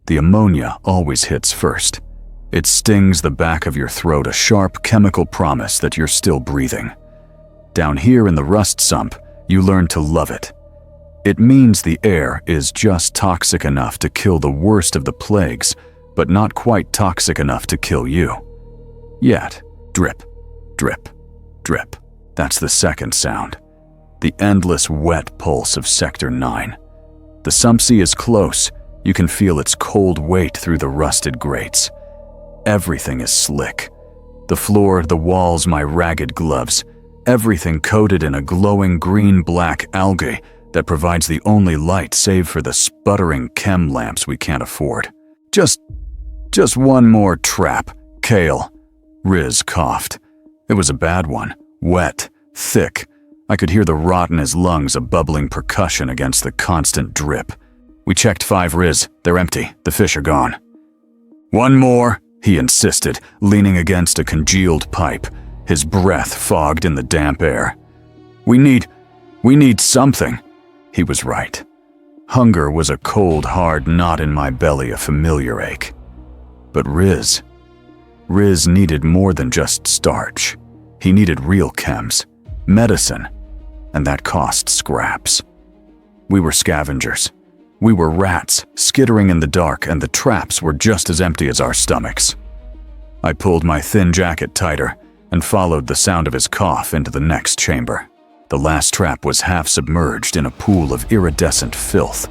The ammonia always hits first. It stings the back of your throat, a sharp chemical promise that you're still breathing. Down here in the rust sump, you learn to love it. It means the air is just toxic enough to kill the worst of the plagues, but not quite toxic enough to kill you. Yet, drip, drip, drip. That's the second sound. The endless wet pulse of Sector 9. The sump sea is close. You can feel its cold weight through the rusted grates. Everything is slick. The floor, the walls, my ragged gloves. Everything coated in a glowing green-black algae that provides the only light save for the sputtering chem lamps we can't afford. Just one more trap, Kale. Riz coughed. It was a bad one. Wet, thick. I could hear the rot in his lungs, a bubbling percussion against the constant drip. We checked 5 Riz. They're empty. The fish are gone. One more, he insisted, leaning against a congealed pipe, his breath fogged in the damp air. We need something. He was right. Hunger was a cold, hard knot in my belly, a familiar ache. But Riz needed more than just starch. He needed real chems, medicine, and that cost scraps. We were scavengers. We were rats, skittering in the dark, and the traps were just as empty as our stomachs. I pulled my thin jacket tighter and followed the sound of his cough into the next chamber. The last trap was half submerged in a pool of iridescent filth.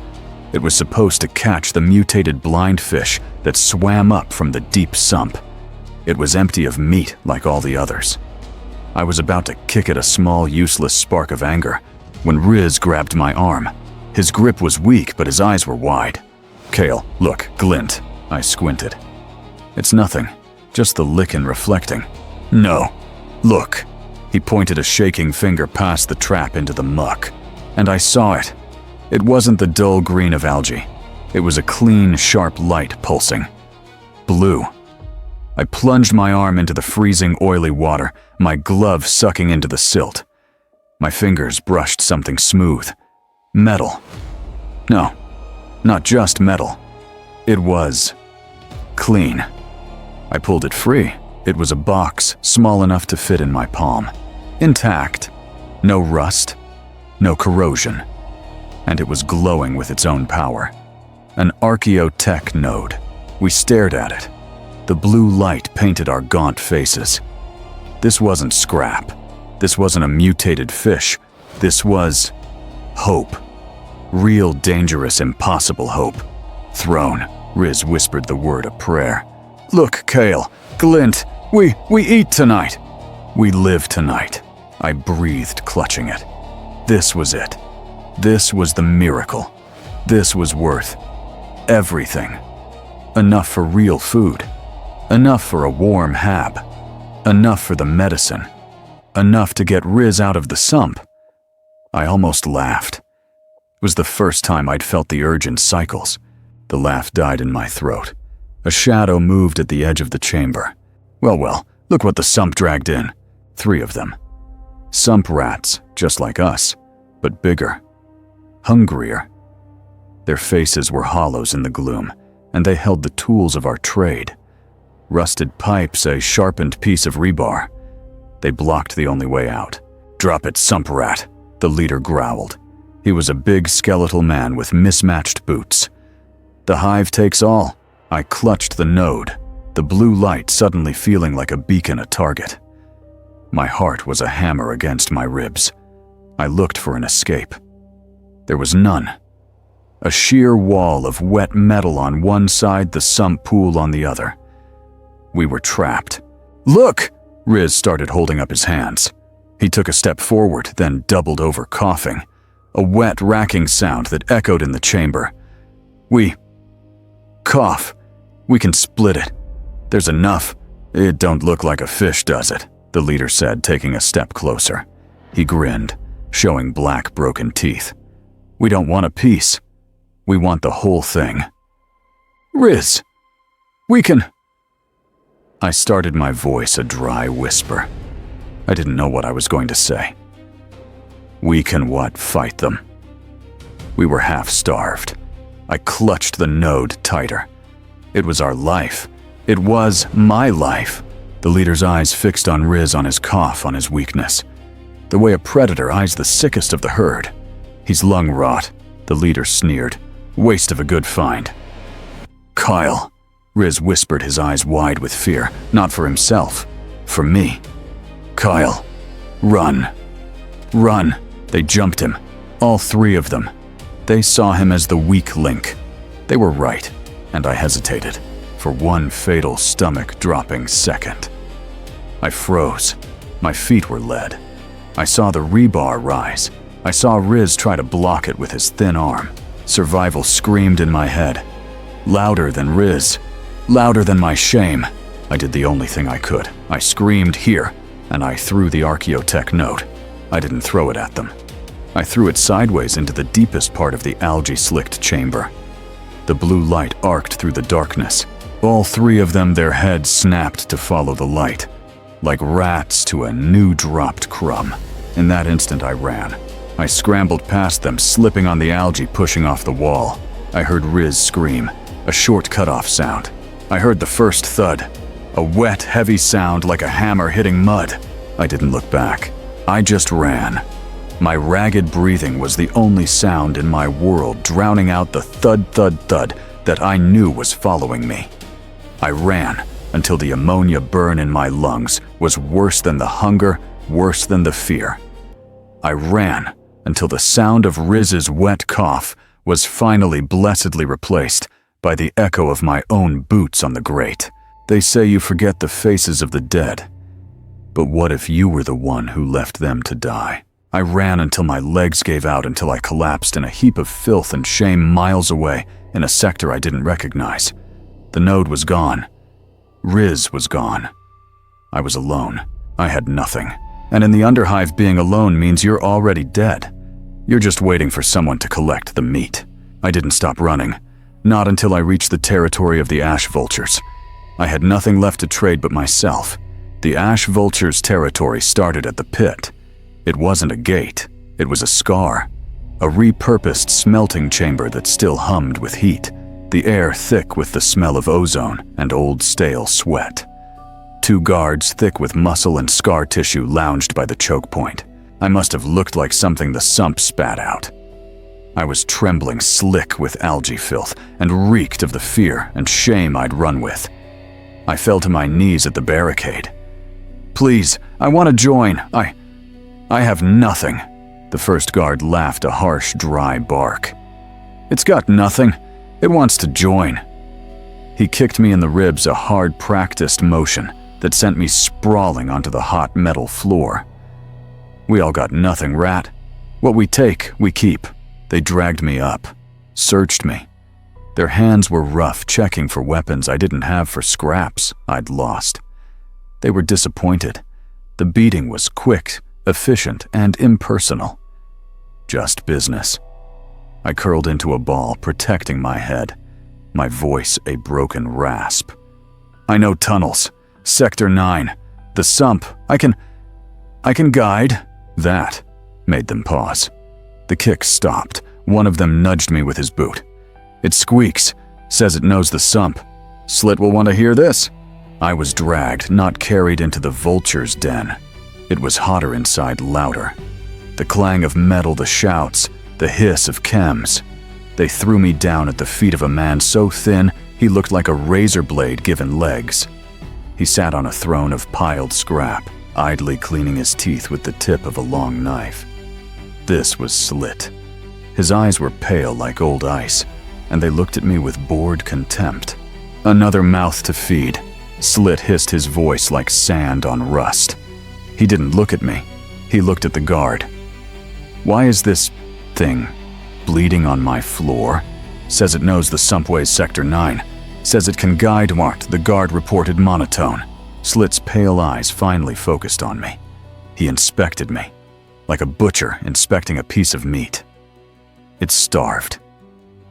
It was supposed to catch the mutated blind fish that swam up from the deep sump. It was empty of meat like all the others. I was about to kick at a small, useless spark of anger when Riz grabbed my arm. His grip was weak, but his eyes were wide. Kale, look, glint. I squinted. It's nothing, just the lichen reflecting. No, look. He pointed a shaking finger past the trap into the muck, and I saw it. It wasn't the dull green of algae. It was a clean, sharp light pulsing. Blue. I plunged my arm into the freezing, oily water, my glove sucking into the silt. My fingers brushed something smooth. Metal. No, not just metal. It was clean. I pulled it free. It was a box small enough to fit in my palm. Intact. No rust. No corrosion. And it was glowing with its own power. An archaeotech node. We stared at it. The blue light painted our gaunt faces. This wasn't scrap. This wasn't a mutated fish. This was hope. Real, dangerous, impossible hope. Throne. Riz whispered the word, a prayer. Look, Kale, Glint, we eat tonight. We live tonight. I breathed, clutching it. This was it. This was the miracle. This was worth everything. Enough for real food. Enough for a warm hab. Enough for the medicine. Enough to get Riz out of the sump. I almost laughed. It was the first time I'd felt the urge in cycles. The laugh died in my throat. A shadow moved at the edge of the chamber. Well, look what the sump dragged in. 3 of them. Sump rats, just like us, but bigger. Hungrier. Their faces were hollows in the gloom, and they held the tools of our trade. Rusted pipes, a sharpened piece of rebar. They blocked the only way out. Drop it, sump rat, the leader growled. He was a big skeletal man with mismatched boots. The hive takes all. I clutched the node, the blue light suddenly feeling like a beacon, a target. My heart was a hammer against my ribs. I looked for an escape. There was none. A sheer wall of wet metal on one side, the sump pool on the other. We were trapped. Look! Riz started holding up his hands. He took a step forward, then doubled over, coughing. A wet, racking sound that echoed in the chamber. Cough. We can split it. There's enough. It don't look like a fish, does it? The leader said, taking a step closer. He grinned, showing black, broken teeth. We don't want a piece. We want the whole thing. Riz, we can... I started my voice a dry whisper. I didn't know what I was going to say. We can what? Fight them? We were half-starved. I clutched the node tighter. It was our life. It was my life. The leader's eyes fixed on Riz, on his cough, on his weakness. The way a predator eyes the sickest of the herd. He's lung rot, the leader sneered. Waste of a good find. Kyle, Riz whispered, his eyes wide with fear, not for himself, for me. Kyle, run. Run. They jumped him, all three of them. They saw him as the weak link. They were right, and I hesitated, for one fatal stomach-dropping second. I froze. My feet were lead. I saw the rebar rise. I saw Riz try to block it with his thin arm. Survival screamed in my head. Louder than Riz. Louder than my shame. I did the only thing I could. I screamed, "Here!" and I threw the Archaeotech note. I didn't throw it at them. I threw it sideways into the deepest part of the algae-slicked chamber. The blue light arced through the darkness. All three of them, their heads snapped to follow the light, like rats to a new-dropped crumb. In that instant, I ran. I scrambled past them, slipping on the algae, pushing off the wall. I heard Riz scream, a short cut-off sound. I heard the first thud, a wet, heavy sound like a hammer hitting mud. I didn't look back. I just ran. My ragged breathing was the only sound in my world, drowning out the thud, thud, thud that I knew was following me. I ran until the ammonia burn in my lungs was worse than the hunger, worse than the fear. I ran until the sound of Riz's wet cough was finally blessedly replaced by the echo of my own boots on the grate. They say you forget the faces of the dead. But what if you were the one who left them to die? I ran until my legs gave out, until I collapsed in a heap of filth and shame miles away in a sector I didn't recognize. The node was gone. Riz was gone. I was alone. I had nothing. And in the Underhive, being alone means you're already dead. You're just waiting for someone to collect the meat. I didn't stop running. Not until I reached the territory of the Ash Vultures. I had nothing left to trade but myself. The Ash Vultures' territory started at the pit. It wasn't a gate. It was a scar. A repurposed smelting chamber that still hummed with heat. The air thick with the smell of ozone and old stale sweat. Two guards thick with muscle and scar tissue lounged by the choke point. I must have looked like something the sump spat out. I was trembling slick with algae filth and reeked of the fear and shame I'd run with. I fell to my knees at the barricade. "Please, I want to join. I have nothing." The first guard laughed a harsh, dry bark. "It's got nothing. It wants to join." He kicked me in the ribs, a hard, practiced motion that sent me sprawling onto the hot metal floor. "We all got nothing, rat. What we take, we keep." They dragged me up, searched me. Their hands were rough, checking for weapons I didn't have, for scraps I'd lost. They were disappointed. The beating was quick, efficient, and impersonal. Just business. I curled into a ball, protecting my head, my voice a broken rasp. "I know tunnels. Sector 9. The sump. I can guide." That made them pause. The kicks stopped. One of them nudged me with his boot. "It squeaks. Says it knows the sump. Slit will want to hear this." I was dragged, not carried, into the vulture's den. It was hotter inside, louder. The clang of metal, the shouts, the hiss of chems. They threw me down at the feet of a man so thin he looked like a razor blade given legs. He sat on a throne of piled scrap, idly cleaning his teeth with the tip of a long knife. This was Slit. His eyes were pale like old ice, and they looked at me with bored contempt. Another mouth to feed. Slit hissed, his voice like sand on rust. He didn't look at me. He looked at the guard. "Why is this thing bleeding on my floor? Says it knows the sumpways Sector 9. Says it can guide marked," the guard reported monotone. Slit's pale eyes finally focused on me. He inspected me, like a butcher inspecting a piece of meat. "It's starved.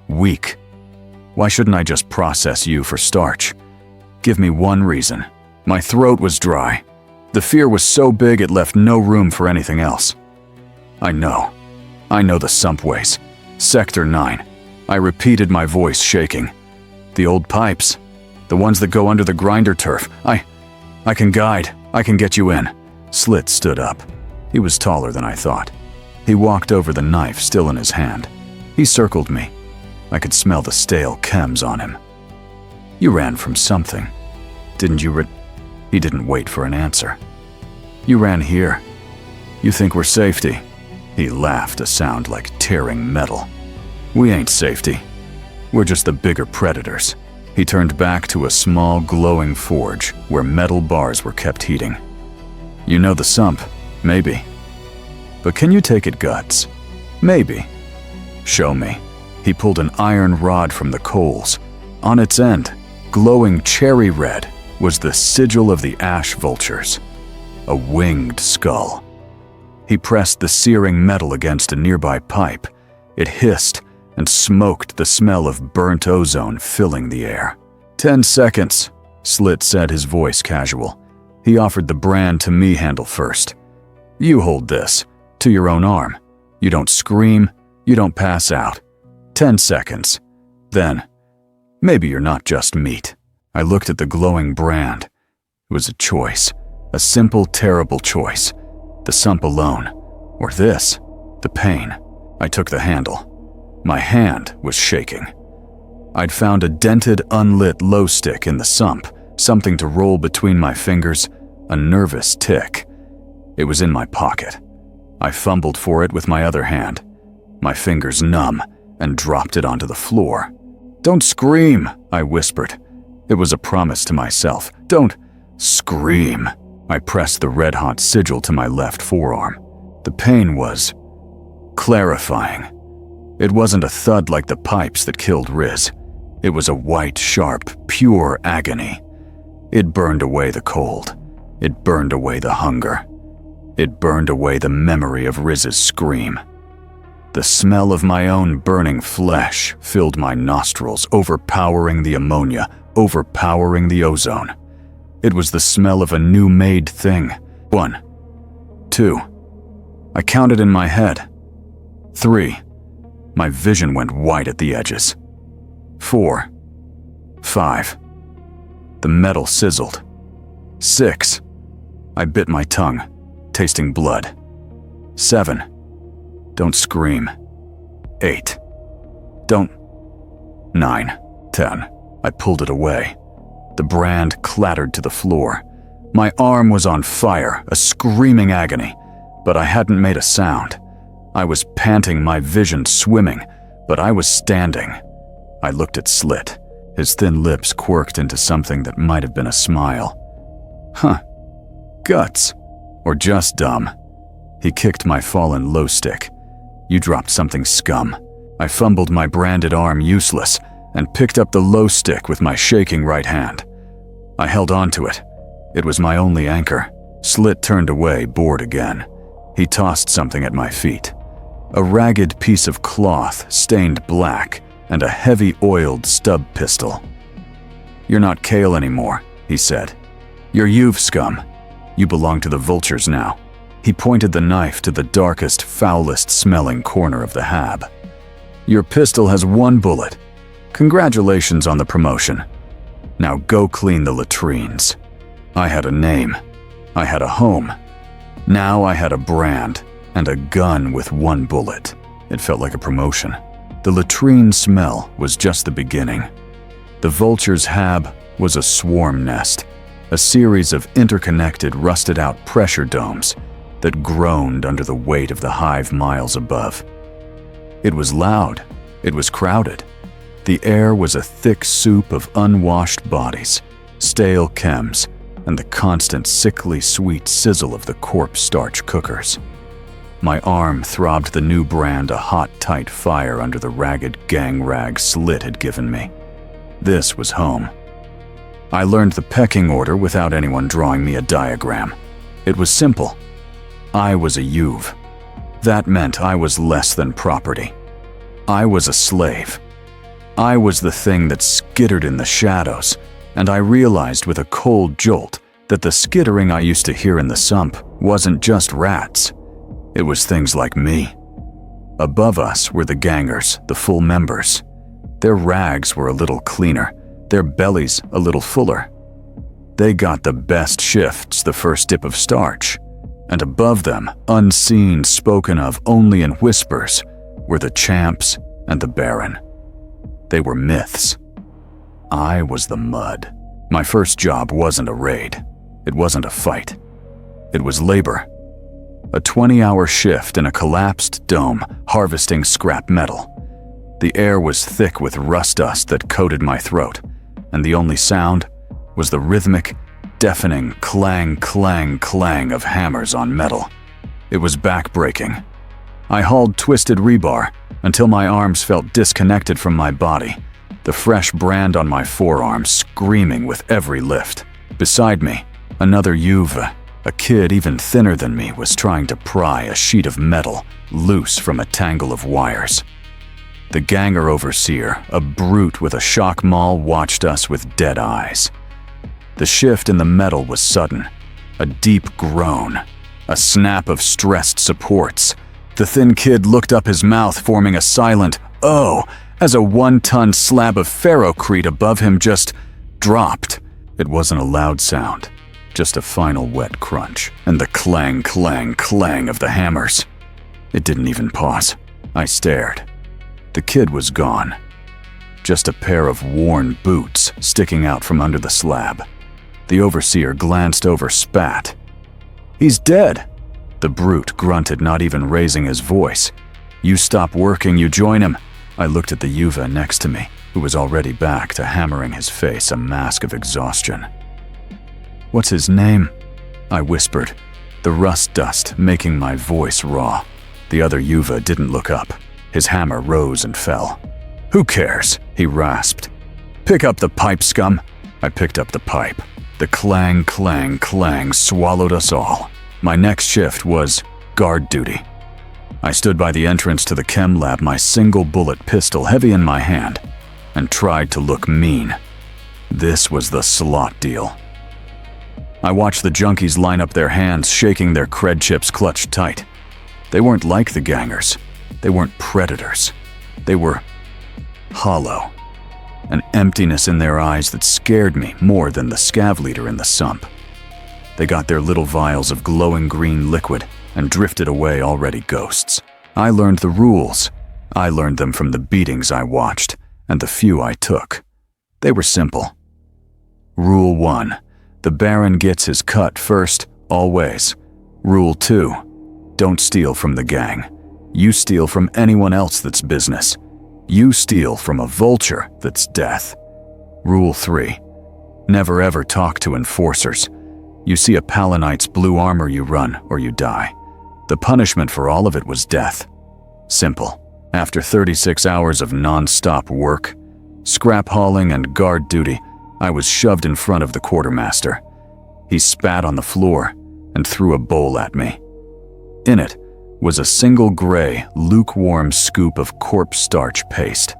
Weak. Why shouldn't I just process you for starch? Give me one reason." My throat was dry. The fear was so big it left no room for anything else. I know the sumpways. Sector 9. I repeated, my voice shaking. "The old pipes. The ones that go under the grinder turf. I can guide. I can get you in." Slit stood up. He was taller than I thought. He walked over, the knife still in his hand. He circled me. I could smell the stale chems on him. "You ran from something. Didn't you He didn't wait for an answer. "You ran here. You think we're safety?" He laughed, a sound like tearing metal. "We ain't safety. We're just the bigger predators." He turned back to a small, glowing forge where metal bars were kept heating. "You know the sump? Maybe. But can you take it guts? Maybe. Show me." He pulled an iron rod from the coals. On its end, glowing cherry red, was the sigil of the ash vultures. A winged skull. He pressed the searing metal against a nearby pipe. It hissed and smoked, the smell of burnt ozone filling the air. 10 seconds, Slit said, his voice casual. He offered the brand to me handle first. "You hold this, to your own arm. You don't scream, you don't pass out. 10 seconds. Then, maybe you're not just meat." I looked at the glowing brand. It was a choice, a simple, terrible choice. The sump alone, or this, the pain. I took the handle. My hand was shaking. I'd found a dented, unlit glow stick in the sump, something to roll between my fingers, a nervous tick. It was in my pocket. I fumbled for it with my other hand, my fingers numb, and dropped it onto the floor. "Don't scream," I whispered. It was a promise to myself. "Don't scream." I pressed the red-hot sigil to my left forearm. The pain was clarifying. It wasn't a thud like the pipes that killed Riz. It was a white, sharp, pure agony. It burned away the cold. It burned away the hunger. It burned away the memory of Riz's scream. The smell of my own burning flesh filled my nostrils, overpowering the ammonia, overpowering the ozone. It was the smell of a new-made thing. 1, 2. I counted in my head. 3. My vision went white at the edges. 4. 5. The metal sizzled. 6. I bit my tongue, tasting blood. 7. Don't scream. 8. Don't. 9. 10. I pulled it away. The brand clattered to the floor. My arm was on fire, a screaming agony, but I hadn't made a sound. I was panting, my vision swimming, but I was standing. I looked at Slit. His thin lips quirked into something that might have been a smile. "Huh. Guts. Or just dumb." He kicked my fallen low stick. "You dropped something, scum." I fumbled my branded arm useless and picked up the low stick with my shaking right hand. I held onto it. It was my only anchor. Slit turned away, bored again. He tossed something at my feet. A ragged piece of cloth, stained black, and a heavy oiled stub pistol. "You're not Kale anymore," he said. "You're You've scum. You belong to the vultures now." He pointed the knife to the darkest, foulest smelling corner of the hab. "Your pistol has 1 bullet. Congratulations on the promotion. Now go clean the latrines." I had a name. I had a home. Now I had a brand and a gun with 1 bullet. It felt like a promotion. The latrine smell was just the beginning. The vulture's hab was a swarm nest, a series of interconnected, rusted-out pressure domes that groaned under the weight of the hive miles above. It was loud. It was crowded. The air was a thick soup of unwashed bodies, stale chems, and the constant sickly sweet sizzle of the corpse starch cookers. My arm throbbed the new brand, a hot, tight fire under the ragged gang rag Slit had given me. This was home. I learned the pecking order without anyone drawing me a diagram. It was simple. I was a You've. That meant I was less than property. I was a slave. I was the thing that skittered in the shadows, and I realized with a cold jolt that the skittering I used to hear in the sump wasn't just rats. It was things like me. Above us were the gangers, the full members. Their rags were a little cleaner. their bellies a little fuller. They got the best shifts, the first dip of starch, and above them, unseen, spoken of only in whispers, were the champs and the baron. They were myths. I was the mud. My first job wasn't a raid. It wasn't a fight. It was labor. A 20-hour shift in a collapsed dome, harvesting scrap metal. The air was thick with rust dust that coated my throat, and the only sound was the rhythmic, deafening clang, clang, clang of hammers on metal. It was back-breaking. I hauled twisted rebar until my arms felt disconnected from my body, the fresh brand on my forearm screaming with every lift. Beside me, another Yuva, a kid even thinner than me, was trying to pry a sheet of metal loose from a tangle of wires. The ganger overseer, a brute with a shock maul, watched us with dead eyes. The shift in the metal was sudden. A deep groan. A snap of stressed supports. The thin kid looked up, his mouth forming a silent "oh" as a 1-ton slab of ferrocrete above him just dropped. It wasn't a loud sound, just a final wet crunch, and the clang, clang, clang of the hammers. It didn't even pause. I stared. The kid was gone. Just a pair of worn boots sticking out from under the slab. The overseer glanced over, spat. "He's dead," the brute grunted, not even raising his voice. "You stop working, you join him." I looked at the Yuva next to me, who was already back to hammering his face, a mask of exhaustion. "What's his name?" I whispered, the rust dust making my voice raw. The other Yuva didn't look up. His hammer rose and fell. "Who cares?" he rasped. "Pick up the pipe, scum." I picked up the pipe. The clang, clang, clang swallowed us all. My next shift was guard duty. I stood by the entrance to the chem lab, my single bullet pistol heavy in my hand, and tried to look mean. This was the slot deal. I watched the junkies line up their hands, shaking their cred chips clutched tight. They weren't like the gangers. They weren't predators. They were hollow. An emptiness in their eyes that scared me more than the scav leader in the sump. They got their little vials of glowing green liquid and drifted away, already ghosts. I learned the rules. I learned them from the beatings I watched and the few I took. They were simple. Rule 1. The Baron gets his cut first, always. Rule 2. Don't steal from the gang. You steal from anyone else that's business. You steal from a vulture that's death. Rule 3. Never ever talk to enforcers. You see a Palanite's blue armor, you run or you die. The punishment for all of it was death. Simple. After 36 hours of non-stop work, scrap hauling and guard duty, I was shoved in front of the quartermaster. He spat on the floor and threw a bowl at me. In it was a single gray, lukewarm scoop of corpse starch paste.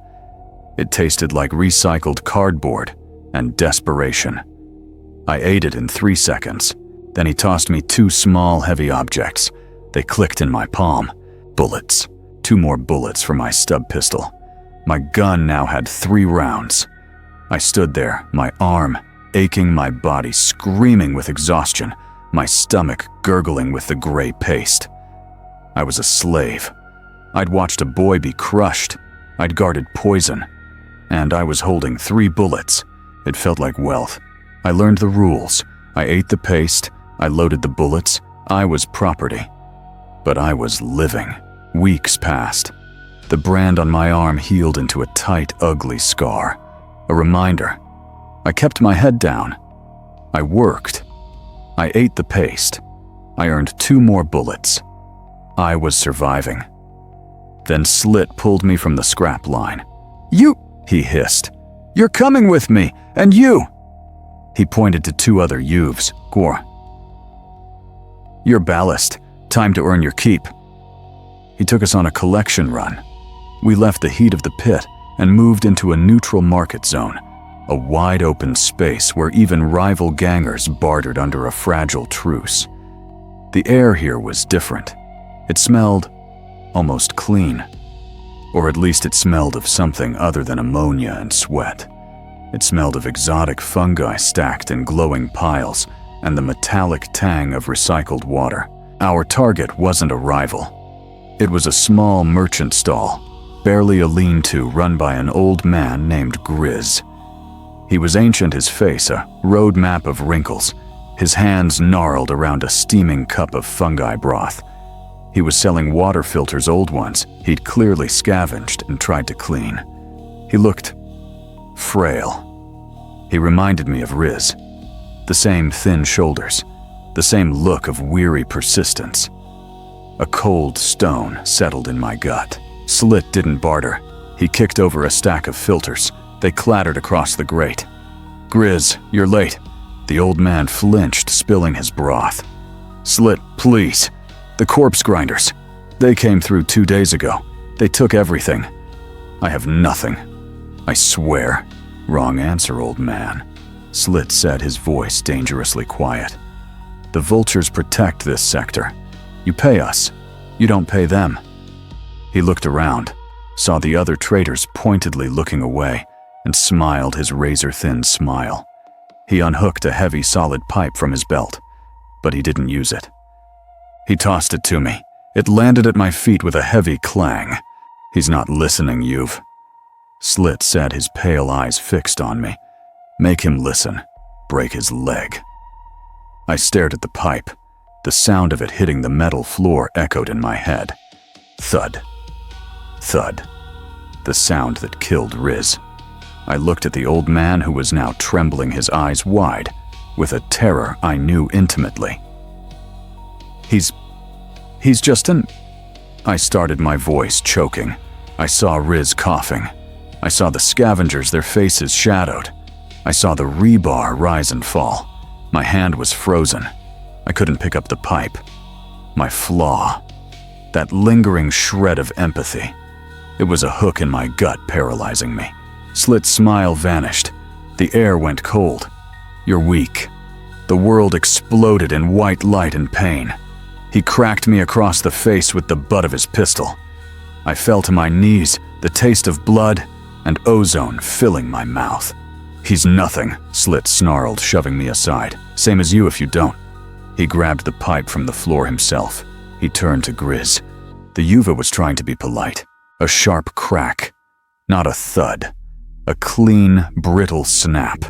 It tasted like recycled cardboard and desperation. I ate it in 3 seconds. Then he tossed me 2 small, heavy objects. They clicked in my palm. Bullets. 2 more bullets for my stub pistol. My gun now had 3 rounds. I stood there, my arm aching, my body screaming with exhaustion, my stomach gurgling with the gray paste. I was a slave. I'd watched a boy be crushed. I'd guarded poison. And I was holding 3 bullets. It felt like wealth. I learned the rules. I ate the paste. I loaded the bullets. I was property. But I was living. Weeks passed. The brand on my arm healed into a tight, ugly scar. A reminder. I kept my head down. I worked. I ate the paste. I earned 2 more bullets. I was surviving. Then Slit pulled me from the scrap line. "You," he hissed. "You're coming with me, and you." He pointed to 2 other youths. "Gore. You're ballast. Time to earn your keep." He took us on a collection run. We left the heat of the pit and moved into a neutral market zone, a wide open space where even rival gangers bartered under a fragile truce. The air here was different. It smelled almost clean. Or at least it smelled of something other than ammonia and sweat. It smelled of exotic fungi stacked in glowing piles and the metallic tang of recycled water. Our target wasn't a rival. It was a small merchant stall, barely a lean-to run by an old man named Grizz. He was ancient, his face a road map of wrinkles, his hands gnarled around a steaming cup of fungi broth. He was selling water filters, old ones he'd clearly scavenged and tried to clean. He looked frail. He reminded me of Riz. The same thin shoulders, the same look of weary persistence. A cold stone settled in my gut. Slit didn't barter. He kicked over a stack of filters. They clattered across the grate. "Grizz, you're late." The old man flinched, spilling his broth. "Slit, please. The corpse grinders. They came through 2 days ago. They took everything. I have nothing. I swear." "Wrong answer, old man," Slit said, his voice dangerously quiet. "The vultures protect this sector. You pay us. You don't pay them." He looked around, saw the other traders pointedly looking away, and smiled his razor-thin smile. He unhooked a heavy, solid pipe from his belt, but he didn't use it. He tossed it to me. It landed at my feet with a heavy clang. "He's not listening, you've..." Slit said, his pale eyes fixed on me. "Make him listen. Break his leg." I stared at the pipe. The sound of it hitting the metal floor echoed in my head. Thud. Thud. The sound that killed Riz. I looked at the old man, who was now trembling, his eyes wide, with a terror I knew intimately. He's just an..." I started, my voice choking. I saw Riz coughing. I saw the scavengers, their faces shadowed. I saw the rebar rise and fall. My hand was frozen. I couldn't pick up the pipe. My flaw. That lingering shred of empathy. It was a hook in my gut, paralyzing me. Slit's smile vanished. The air went cold. "You're weak." The world exploded in white light and pain. He cracked me across the face with the butt of his pistol. I fell to my knees, the taste of blood and ozone filling my mouth. "He's nothing," Slit snarled, shoving me aside. "Same as you if you don't." He grabbed the pipe from the floor himself. He turned to Grizz. The Yuva was trying to be polite. A sharp crack. Not a thud. A clean, brittle snap.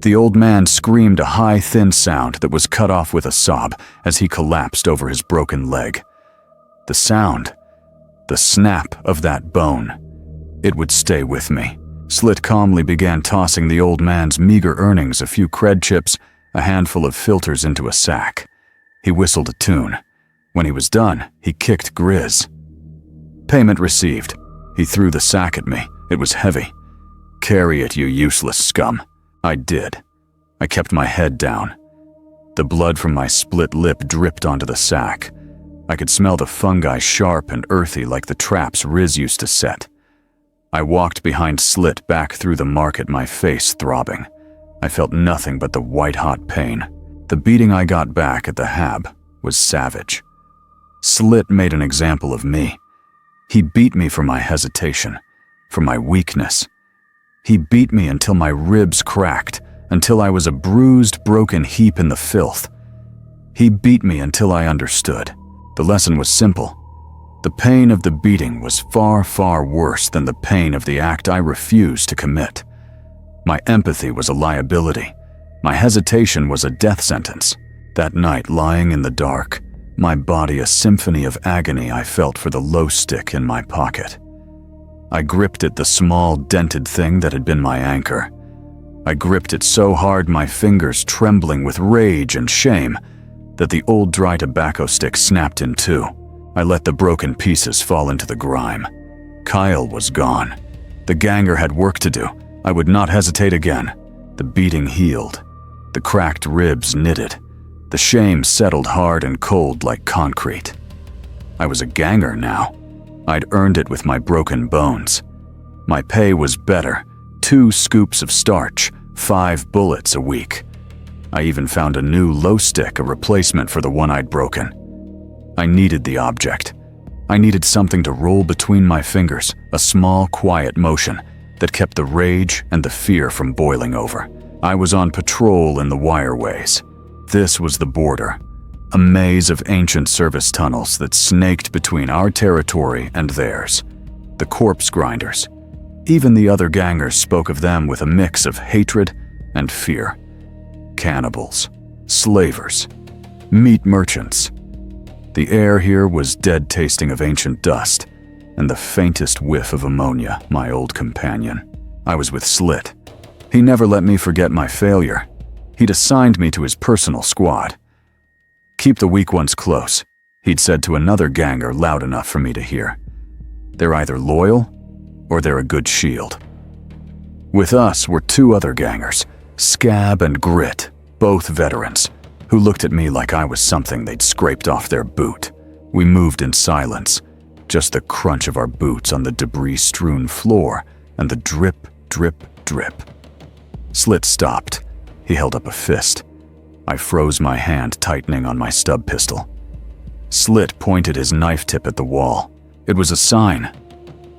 The old man screamed a high, thin sound that was cut off with a sob as he collapsed over his broken leg. The sound, the snap of that bone, it would stay with me. Slit calmly began tossing the old man's meager earnings, a few cred chips, a handful of filters into a sack. He whistled a tune. When he was done, he kicked Grizz. "Payment received." He threw the sack at me. It was heavy. "Carry it, you useless scum." I did. I kept my head down. The blood from my split lip dripped onto the sack. I could smell the fungi, sharp and earthy like the traps Riz used to set. I walked behind Slit back through the market, my face throbbing. I felt nothing but the white-hot pain. The beating I got back at the hab was savage. Slit made an example of me. He beat me for my hesitation, for my weakness. He beat me until my ribs cracked, until I was a bruised, broken heap in the filth. He beat me until I understood. The lesson was simple. The pain of the beating was far, far worse than the pain of the act I refused to commit. My empathy was a liability. My hesitation was a death sentence. That night, lying in the dark, my body a symphony of agony, I felt for the low stick in my pocket. I gripped it, the small, dented thing that had been my anchor. I gripped it so hard, my fingers trembling with rage and shame, that the old dry tobacco stick snapped in two. I let the broken pieces fall into the grime. Kyle was gone. The ganger had work to do. I would not hesitate again. The beating healed. The cracked ribs knitted. The shame settled hard and cold like concrete. I was a ganger now. I'd earned it with my broken bones. My pay was better. 2 scoops of starch, 5 bullets a week. I even found a new low stick, a replacement for the one I'd broken. I needed the object. I needed something to roll between my fingers, a small, quiet motion, that kept the rage and the fear from boiling over. I was on patrol in the wireways. This was the border, a maze of ancient service tunnels that snaked between our territory and theirs. The corpse grinders. Even the other gangers spoke of them with a mix of hatred and fear. Cannibals, slavers, meat merchants. The air here was dead tasting of ancient dust, and the faintest whiff of ammonia, my old companion. I was with Slit. He never let me forget my failure. He'd assigned me to his personal squad. "Keep the weak ones close," he'd said to another ganger loud enough for me to hear. "They're either loyal, or they're a good shield." With us were two other gangers, Scab and Grit, both veterans, who looked at me like I was something they'd scraped off their boot. We moved in silence, just the crunch of our boots on the debris-strewn floor and the drip, drip, drip. Slit stopped. He held up a fist. I froze my hand, tightening on my stub pistol. Slit pointed his knife tip at the wall. It was a sign.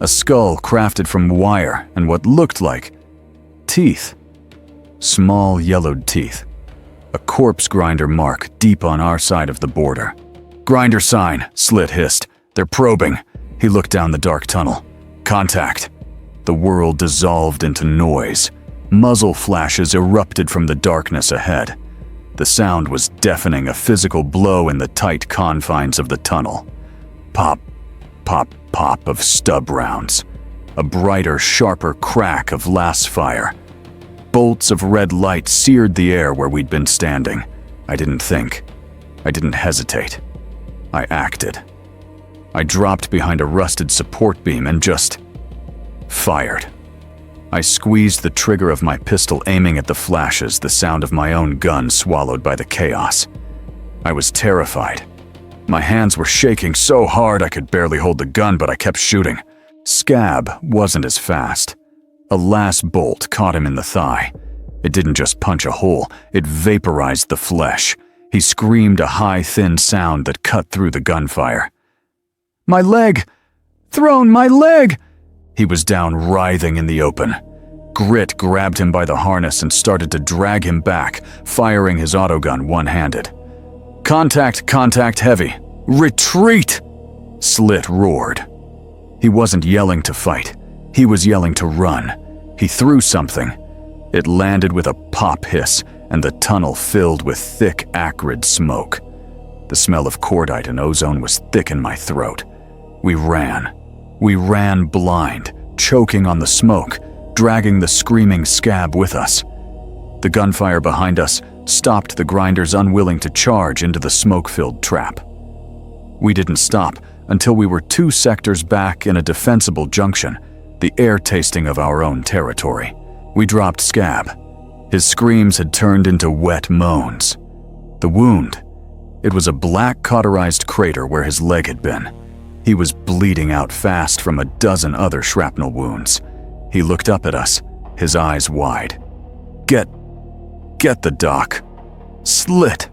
A skull crafted from wire and what looked like teeth. Small, yellowed teeth. A corpse grinder mark deep on our side of the border. "Grinder sign," Slit hissed. "They're probing." He looked down the dark tunnel. "Contact." The world dissolved into noise. Muzzle flashes erupted from the darkness ahead. The sound was deafening, a physical blow in the tight confines of the tunnel. Pop, pop, pop of stub rounds. A brighter, sharper crack of last fire. Bolts of red light seared the air where we'd been standing. I didn't think. I didn't hesitate. I acted. I dropped behind a rusted support beam and just fired. I squeezed the trigger of my pistol, aiming at the flashes, the sound of my own gun swallowed by the chaos. I was terrified. My hands were shaking so hard I could barely hold the gun, but I kept shooting. Scab wasn't as fast. A last bolt caught him in the thigh. It didn't just punch a hole, it vaporized the flesh. He screamed a high, thin sound that cut through the gunfire. "My leg! Throne, my leg!" He was down, writhing in the open. Grit grabbed him by the harness and started to drag him back, firing his autogun one-handed. "Contact, contact heavy! Retreat!" Slit roared. He wasn't yelling to fight. He was yelling to run. He threw something. It landed with a pop hiss, and the tunnel filled with thick, acrid smoke. The smell of cordite and ozone was thick in my throat. We ran. We ran blind, choking on the smoke, dragging the screaming Scab with us. The gunfire behind us stopped the grinders, unwilling to charge into the smoke-filled trap. We didn't stop until we were 2 sectors back in a defensible junction, the air tasting of our own territory. We dropped Scab. His screams had turned into wet moans. The wound. It was a black cauterized crater where his leg had been. He was bleeding out fast from a dozen other shrapnel wounds. He looked up at us, his eyes wide. Get the doc. Slit.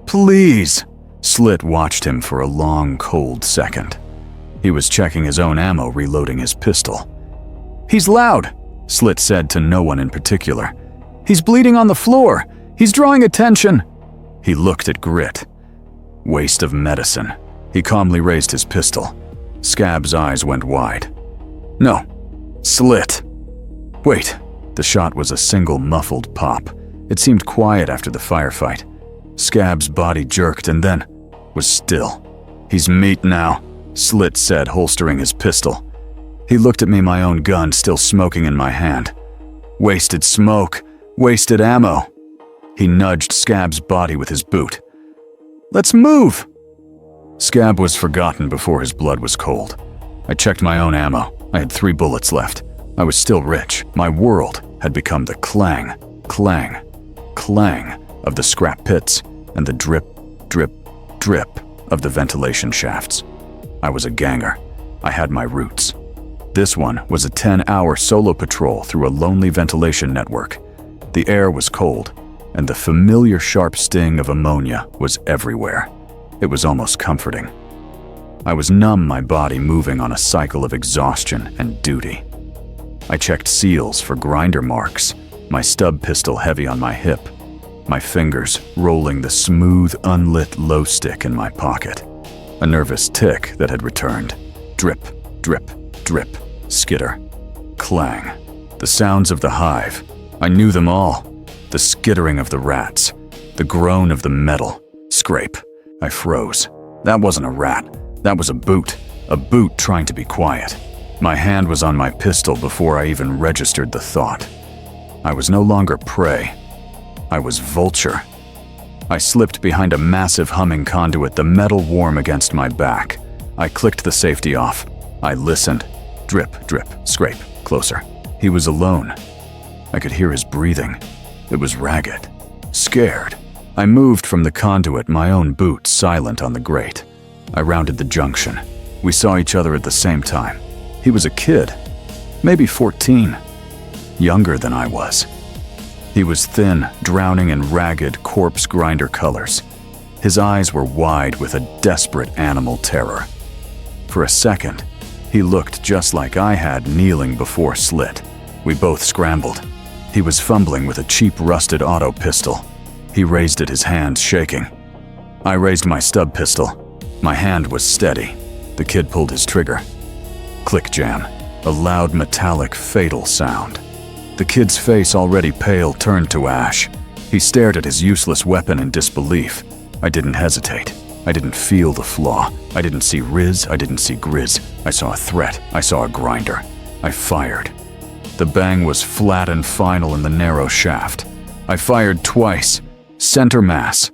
Please." Slit watched him for a long, cold second. He was checking his own ammo, reloading his pistol. "He's loud," Slit said to no one in particular. "He's bleeding on the floor. He's drawing attention." He looked at Grit. Waste of medicine. He calmly raised his pistol. Scab's eyes went wide. "No. Slit." Wait. The shot was a single muffled pop. It seemed quiet after the firefight. Scab's body jerked and then was still. "He's meat now," Slit said, holstering his pistol. He looked at me, my own gun still smoking in my hand. Wasted smoke. Wasted ammo. He nudged Scab's body with his boot. "Let's move!" Scab was forgotten before his blood was cold. I checked my own ammo. I had 3 bullets left. I was still rich. My world had become the clang, clang, clang of the scrap pits and the drip, drip, drip of the ventilation shafts. I was a ganger. I had my roots. This one was a 10-hour solo patrol through a lonely ventilation network. The air was cold, and the familiar sharp sting of ammonia was everywhere. It was almost comforting. I was numb, my body moving on a cycle of exhaustion and duty. I checked seals for grinder marks, my stub pistol heavy on my hip, my fingers rolling the smooth, unlit low stick in my pocket. A nervous tick that had returned. Drip, drip, drip, skitter, clang. The sounds of the hive. I knew them all. The skittering of the rats, the groan of the metal. Scrape. I froze. That wasn't a rat. That was a boot trying to be quiet. My hand was on my pistol before I even registered the thought. I was no longer prey. I was vulture. I slipped behind a massive humming conduit, the metal warm against my back. I clicked the safety off. I listened. Drip, drip, scrape, closer. He was alone. I could hear his breathing. It was ragged, scared. I moved from the conduit, my own boot silent on the grate. I rounded the junction. We saw each other at the same time. He was a kid, maybe 14, younger than I was. He was thin, drowning in ragged corpse grinder colors. His eyes were wide with a desperate animal terror. For a second, he looked just like I had kneeling before Slit. We both scrambled. He was fumbling with a cheap rusted auto pistol. He raised it, his hands shaking. I raised my stub pistol. My hand was steady. The kid pulled his trigger. Click jam. A loud metallic fatal sound. The kid's face, already pale, turned to ash. He stared at his useless weapon in disbelief. I didn't hesitate. I didn't feel the flaw. I didn't see Riz. I didn't see Grizz. I saw a threat. I saw a grinder. I fired. The bang was flat and final in the narrow shaft. I fired twice. Center mass.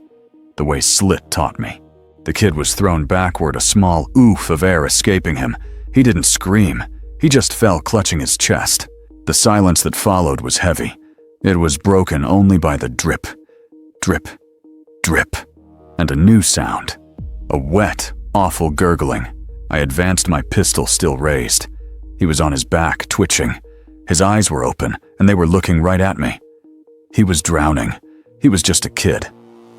The way Slit taught me. The kid was thrown backward, a small oof of air escaping him. He didn't scream. He just fell, clutching his chest. The silence that followed was heavy. It was broken only by the drip, drip, drip, and a new sound. A wet, awful gurgling. I advanced, my pistol still raised. He was on his back, twitching. His eyes were open, and they were looking right at me. He was drowning. He was just a kid.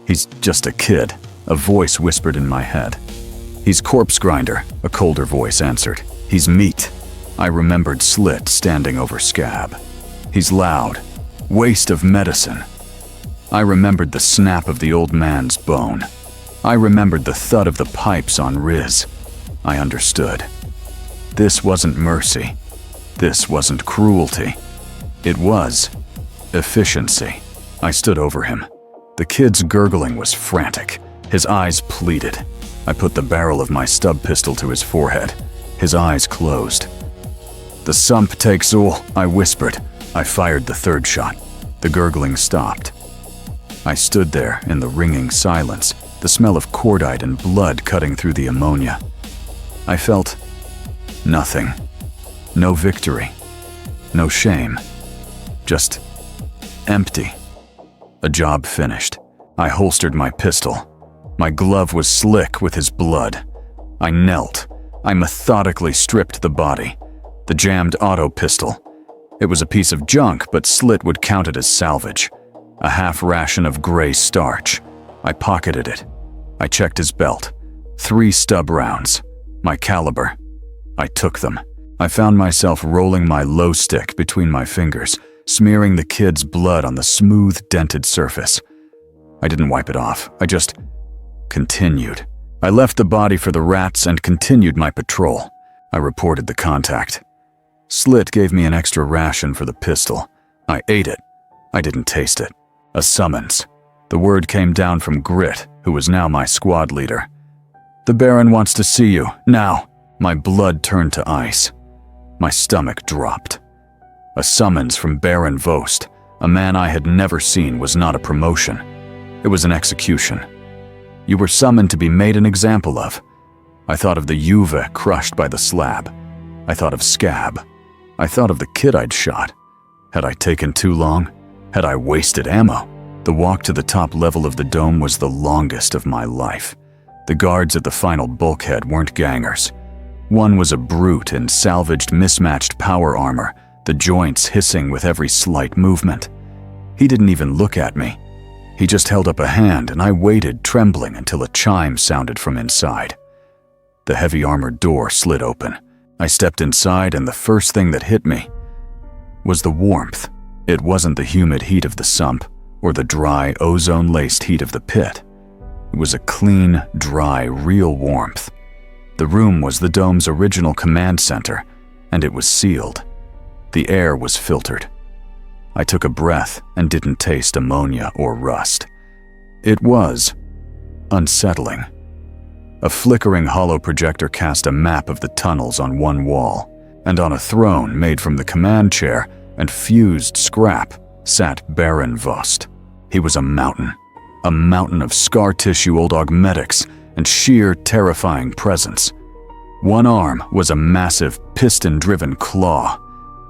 He's just a kid, a voice whispered in my head. He's corpse grinder, a colder voice answered. He's meat. I remembered Slit standing over Scab. He's loud. Waste of medicine. I remembered the snap of the old man's bone. I remembered the thud of the pipes on Riz. I understood. This wasn't mercy. This wasn't cruelty. It was efficiency. I stood over him. The kid's gurgling was frantic. His eyes pleaded. I put the barrel of my stub pistol to his forehead. His eyes closed. The sump takes all, I whispered. I fired the third shot. The gurgling stopped. I stood there in the ringing silence, the smell of cordite and blood cutting through the ammonia. I felt nothing. No victory. No shame. Just empty. A job finished. I holstered my pistol. My glove was slick with his blood. I knelt. I methodically stripped the body. The jammed auto pistol. It was a piece of junk, but Slit would count it as salvage. A half ration of gray starch. I pocketed it. I checked his belt. 3 stub rounds. My caliber. I took them. I found myself rolling my low stick between my fingers, smearing the kid's blood on the smooth, dented surface. I didn't wipe it off. I just continued. I left the body for the rats and continued my patrol. I reported the contact. Slit gave me an extra ration for the pistol. I ate it. I didn't taste it. A summons. The word came down from Grit, who was now my squad leader. The Baron wants to see you, now. My blood turned to ice. My stomach dropped. A summons from Baron Vost. A man I had never seen was not a promotion. It was an execution. You were summoned to be made an example of. I thought of the Juve crushed by the slab. I thought of Scab. I thought of the kid I'd shot. Had I taken too long? Had I wasted ammo? The walk to the top level of the dome was the longest of my life. The guards at the final bulkhead weren't gangers. One was a brute in salvaged, mismatched power armor, the joints hissing with every slight movement. He didn't even look at me. He just held up a hand, and I waited, trembling, until a chime sounded from inside. The heavy armored door slid open. I stepped inside, and the first thing that hit me was the warmth. It wasn't the humid heat of the sump or the dry, ozone-laced heat of the pit. It was a clean, dry, real warmth. The room was the dome's original command center, and it was sealed. The air was filtered. I took a breath and didn't taste ammonia or rust. It was unsettling. A flickering hollow projector cast a map of the tunnels on one wall, and on a throne made from the command chair and fused scrap sat Baron Vost. He was a mountain of scar tissue old augmetics and sheer, terrifying presence. One arm was a massive, piston-driven claw.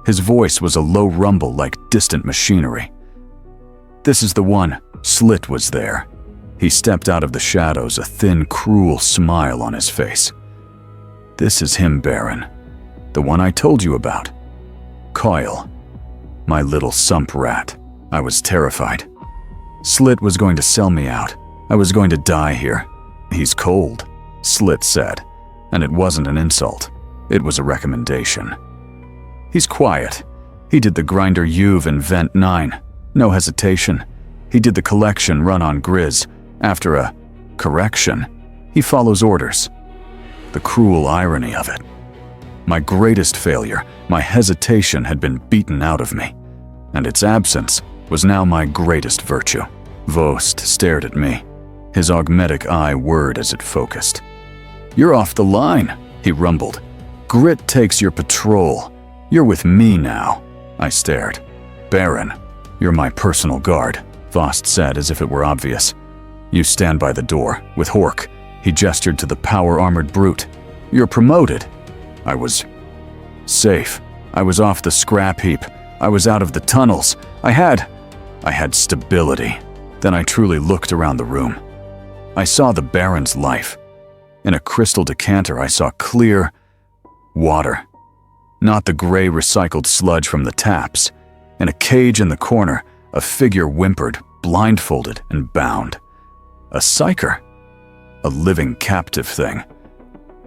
His voice was a low rumble like distant machinery. "This is the one." Slit was there. He stepped out of the shadows, a thin, cruel smile on his face. "This is him, Baron. The one I told you about. Coil. My little sump rat." I was terrified. Slit was going to sell me out. I was going to die here. "He's cold," Slit said, and it wasn't an insult. It was a recommendation. "He's quiet. He did the Grinder Uve in Vent 9. No hesitation. He did the collection run on Grizz. After a correction, he follows orders." The cruel irony of it. My greatest failure, my hesitation, had been beaten out of me, and its absence was now my greatest virtue. Vost stared at me. His augmetic eye whirred as it focused. "You're off the line," he rumbled. "Grit takes your patrol. You're with me now." I stared. "Baron, you're my personal guard," Vost said as if it were obvious. "You stand by the door, with Hork." He gestured to the power-armored brute. "You're promoted." I was safe. I was off the scrap heap. I was out of the tunnels. I had stability. Then I truly looked around the room. I saw the Baron's life. In a crystal decanter, I saw clear water. Not the gray recycled sludge from the taps. In a cage in the corner, a figure whimpered, blindfolded and bound. A psyker. A living captive thing.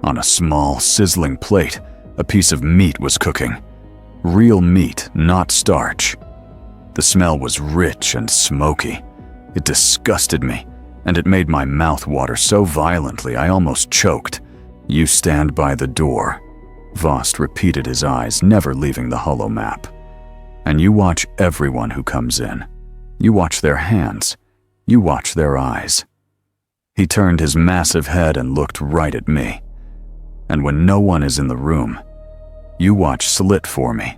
On a small, sizzling plate, a piece of meat was cooking. Real meat, not starch. The smell was rich and smoky. It disgusted me, and it made my mouth water so violently I almost choked. "You stand by the door," Vost repeated, his eyes never leaving the holo map. "And you watch everyone who comes in. You watch their hands. You watch their eyes." He turned his massive head and looked right at me. "And when no one is in the room, you watch Slit for me."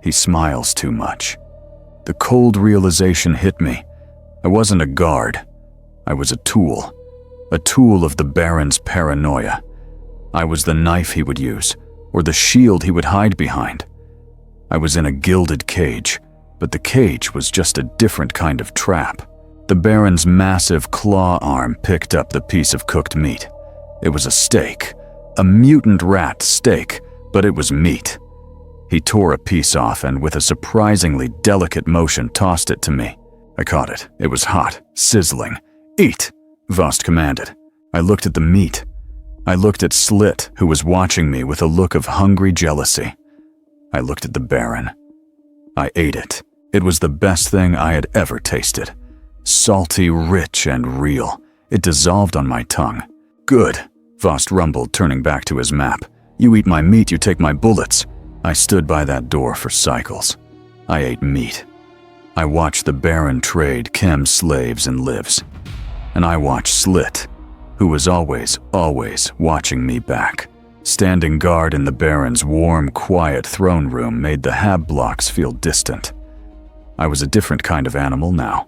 He smiles too much. The cold realization hit me. I wasn't a guard. I was a tool of the Baron's paranoia. I was the knife he would use, or the shield he would hide behind. I was in a gilded cage, but the cage was just a different kind of trap. The Baron's massive claw arm picked up the piece of cooked meat. It was a steak, a mutant rat steak, but it was meat. He tore a piece off and with a surprisingly delicate motion tossed it to me. I caught it. It was hot, sizzling. "Eat," Vost commanded. I looked at the meat. I looked at Slit, who was watching me with a look of hungry jealousy. I looked at the Baron. I ate it. It was the best thing I had ever tasted. Salty, rich, and real. It dissolved on my tongue. "Good," Vost rumbled, turning back to his map. "You eat my meat, you take my bullets." I stood by that door for cycles. I ate meat. I watched the Baron trade chem slaves and lives. And I watched Slit, who was always watching me back. Standing guard in the Baron's warm, quiet throne room made the hab blocks feel distant. I was a different kind of animal now.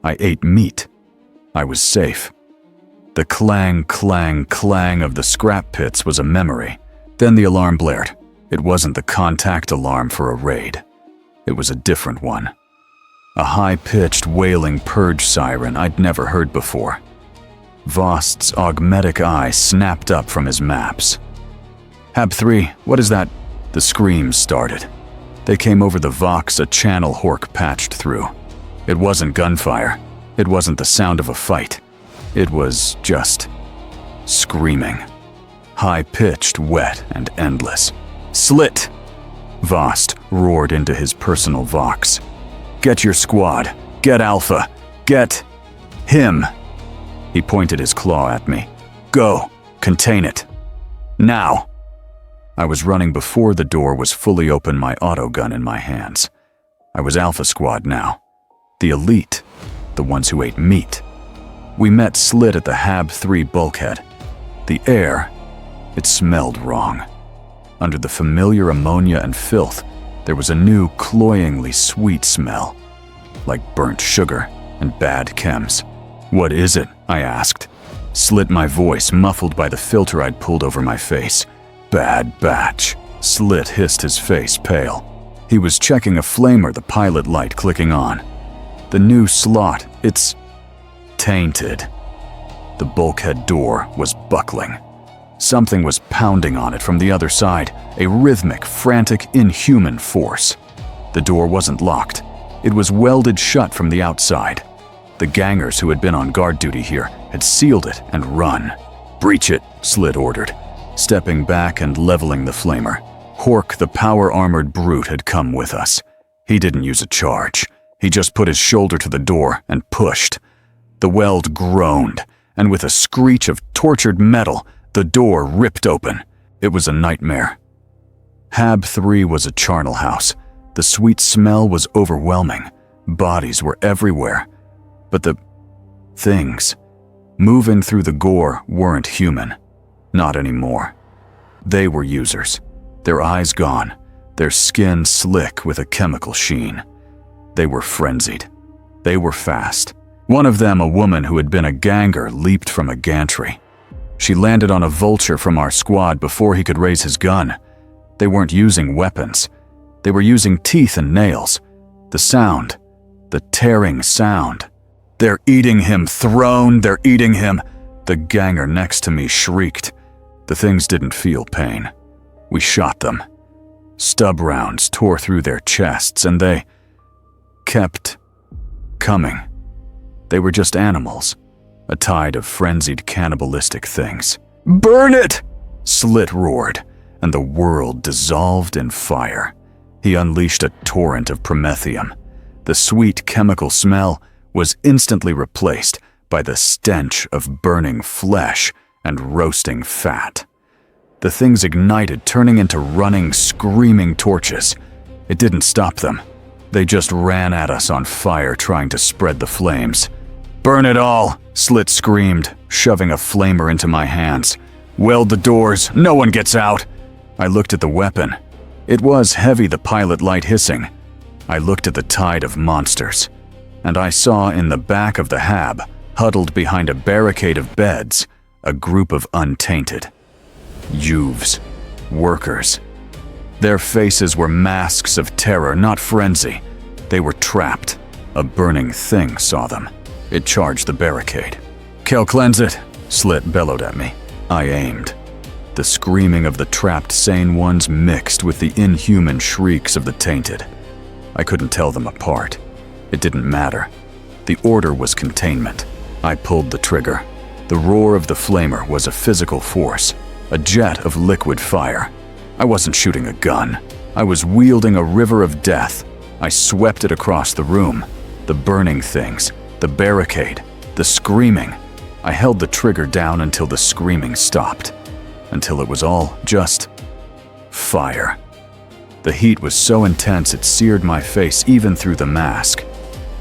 I ate meat. I was safe. The clang, clang, clang of the scrap pits was a memory. Then the alarm blared. It wasn't the contact alarm for a raid. It was a different one. A high-pitched, wailing purge siren I'd never heard before. Vost's augmetic eye snapped up from his maps. "Hab 3, what is that?" The screams started. They came over the Vox, a channel Hork patched through. It wasn't gunfire. It wasn't the sound of a fight. It was just screaming. High-pitched, wet, and endless. "Slit!" Vost roared into his personal vox. "Get your squad. Get Alpha. Get him." He pointed his claw at me. "Go. Contain it. Now." I was running before the door was fully open, my autogun in my hands. I was Alpha Squad now. The elite. The ones who ate meat. We met Slit at the HAB-3 bulkhead. The air, it smelled wrong. Under the familiar ammonia and filth, there was a new, cloyingly sweet smell, like burnt sugar and bad chems. "What is it?" I asked. Slit, my voice muffled by the filter I'd pulled over my face. "Bad batch." Slit hissed, his face pale. He was checking a flamer, the pilot light clicking on. "The new slot, it's tainted." The bulkhead door was buckling. Something was pounding on it from the other side, a rhythmic, frantic, inhuman force. The door wasn't locked. It was welded shut from the outside. The gangers who had been on guard duty here had sealed it and run. "Breach it," Slit ordered, stepping back and leveling the flamer. Hork, the power-armored brute, had come with us. He didn't use a charge. He just put his shoulder to the door and pushed. The weld groaned, and with a screech of tortured metal, the door ripped open. It was a nightmare. HAB-3 was a charnel house. The sweet smell was overwhelming. Bodies were everywhere. But the things moving through the gore weren't human. Not anymore. They were users. Their eyes gone, their skin slick with a chemical sheen. They were frenzied. They were fast. One of them, a woman who had been a ganger, leaped from a gantry. She landed on a vulture from our squad before he could raise his gun. They weren't using weapons. They were using teeth and nails. The sound, the tearing sound. "They're eating him, Throne, they're eating him!" The ganger next to me shrieked. The things didn't feel pain. We shot them. Stub rounds tore through their chests, and they kept coming. They were just animals, a tide of frenzied cannibalistic things. "Burn it!" Slit roared, and the world dissolved in fire. He unleashed a torrent of promethium. The sweet chemical smell was instantly replaced by the stench of burning flesh and roasting fat. The things ignited, turning into running, screaming torches. It didn't stop them. They just ran at us on fire, trying to spread the flames. "Burn it all!" Slit screamed, shoving a flamer into my hands. "Weld the doors, no one gets out!" I looked at the weapon. It was heavy, the pilot light hissing. I looked at the tide of monsters, and I saw in the back of the HAB, huddled behind a barricade of beds, a group of untainted youths, workers. Their faces were masks of terror, not frenzy. They were trapped. A burning thing saw them. It charged the barricade. "Kel, cleanse it!" Slit bellowed at me. I aimed. The screaming of the trapped sane ones mixed with the inhuman shrieks of the tainted. I couldn't tell them apart. It didn't matter. The order was containment. I pulled the trigger. The roar of the flamer was a physical force, a jet of liquid fire. I wasn't shooting a gun. I was wielding a river of death. I swept it across the room. The burning things, the barricade, the screaming. I held the trigger down until the screaming stopped, until it was all just fire. The heat was so intense it seared my face even through the mask.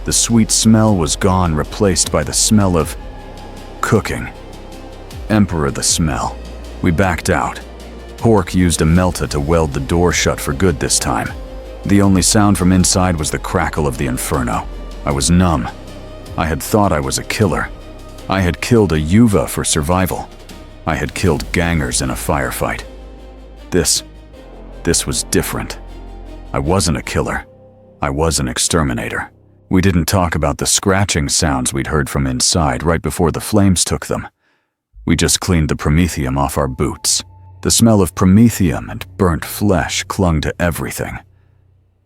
The sweet smell was gone, replaced by the smell of cooking. Emperor the smell. We backed out. Hork used a melta to weld the door shut for good this time. The only sound from inside was the crackle of the inferno. I was numb. I had thought I was a killer. I had killed a Yuva for survival. I had killed gangers in a firefight. This was different. I wasn't a killer. I was an exterminator. We didn't talk about the scratching sounds we'd heard from inside right before the flames took them. We just cleaned the promethium off our boots. The smell of promethium and burnt flesh clung to everything.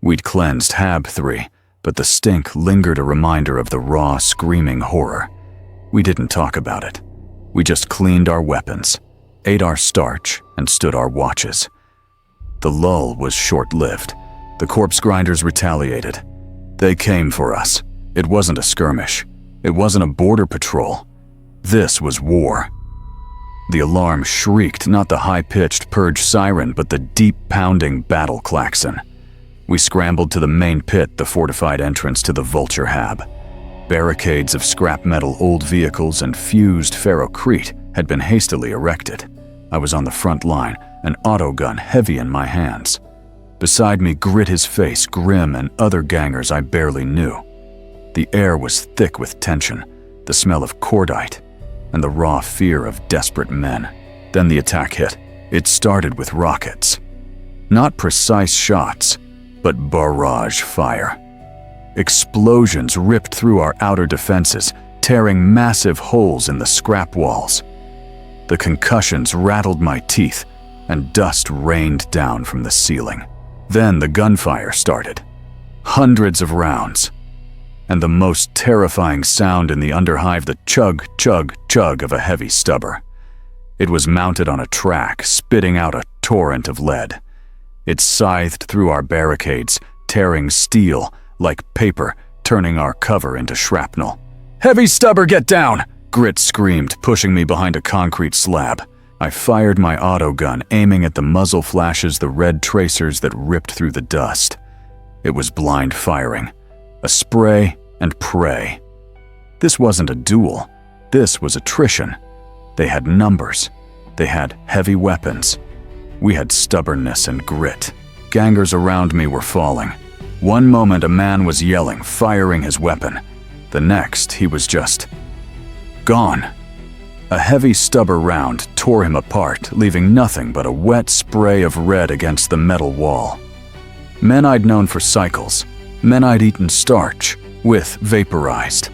We'd cleansed HAB-3, but the stink lingered, a reminder of the raw, screaming horror. We didn't talk about it. We just cleaned our weapons, ate our starch, and stood our watches. The lull was short-lived. The corpse grinders retaliated. They came for us. It wasn't a skirmish. It wasn't a border patrol. This was war. The alarm shrieked, not the high-pitched purge siren, but the deep-pounding battle klaxon. We scrambled to the main pit, the fortified entrance to the Vulture Hab. Barricades of scrap metal old vehicles and fused ferrocrete had been hastily erected. I was on the front line, an autogun heavy in my hands. Beside me, Grit his face, Grim, and other gangers I barely knew. The air was thick with tension, the smell of cordite, and the raw fear of desperate men. Then the attack hit. It started with rockets. Not precise shots, but barrage fire. Explosions ripped through our outer defenses, tearing massive holes in the scrap walls. The concussions rattled my teeth, and dust rained down from the ceiling. Then the gunfire started. Hundreds of rounds. And the most terrifying sound in the Underhive, the chug, chug, chug of a heavy stubber. It was mounted on a track, spitting out a torrent of lead. It scythed through our barricades, tearing steel like paper, turning our cover into shrapnel. "Heavy stubber, get down!" Grit screamed, pushing me behind a concrete slab. I fired my autogun, aiming at the muzzle flashes, the red tracers that ripped through the dust. It was blind firing, a spray and pray. This wasn't a duel. This was attrition. They had numbers. They had heavy weapons. We had stubbornness and grit. Gangers around me were falling. One moment a man was yelling, firing his weapon. The next, he was just gone. A heavy stubber round tore him apart, leaving nothing but a wet spray of red against the metal wall. Men I'd known for cycles, men I'd eaten starch, with vaporized.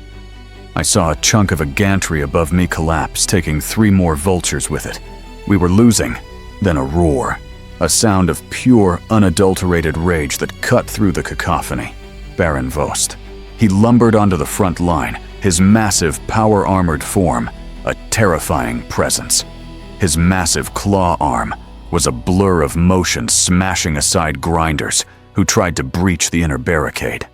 I saw a chunk of a gantry above me collapse, taking 3 more vultures with it. We were losing. Then a roar, a sound of pure, unadulterated rage that cut through the cacophony. Baron Vost. He lumbered onto the front line, his massive, power-armored form, a terrifying presence. His massive claw arm was a blur of motion smashing aside grinders who tried to breach the inner barricade.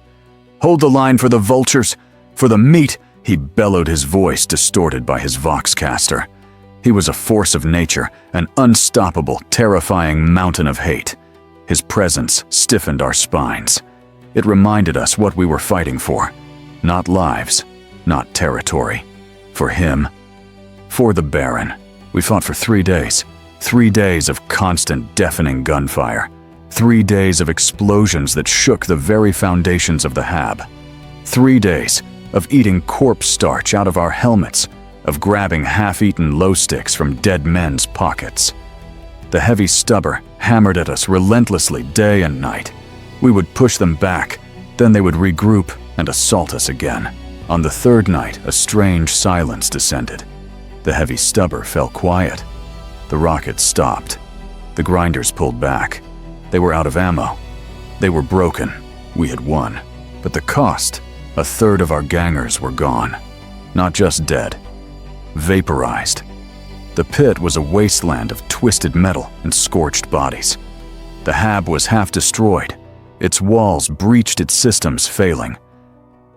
"Hold the line for the vultures! For the meat!" He bellowed, his voice distorted by his voxcaster. He was a force of nature, an unstoppable, terrifying mountain of hate. His presence stiffened our spines. It reminded us what we were fighting for. Not lives, not territory. For him, for the Baron. We fought for 3 days. 3 days of constant, deafening gunfire. 3 days of explosions that shook the very foundations of the Hab. 3 days of eating corpse starch out of our helmets, of grabbing half-eaten low sticks from dead men's pockets. The heavy stubber hammered at us relentlessly day and night. We would push them back, then they would regroup and assault us again. On the 3rd night, a strange silence descended. The heavy stubber fell quiet. The rockets stopped. The grinders pulled back. They were out of ammo. They were broken. We had won. But the cost, 1/3 of our gangers were gone. Not just dead. Vaporized. The pit was a wasteland of twisted metal and scorched bodies. The Hab was half destroyed. Its walls breached, its systems failing.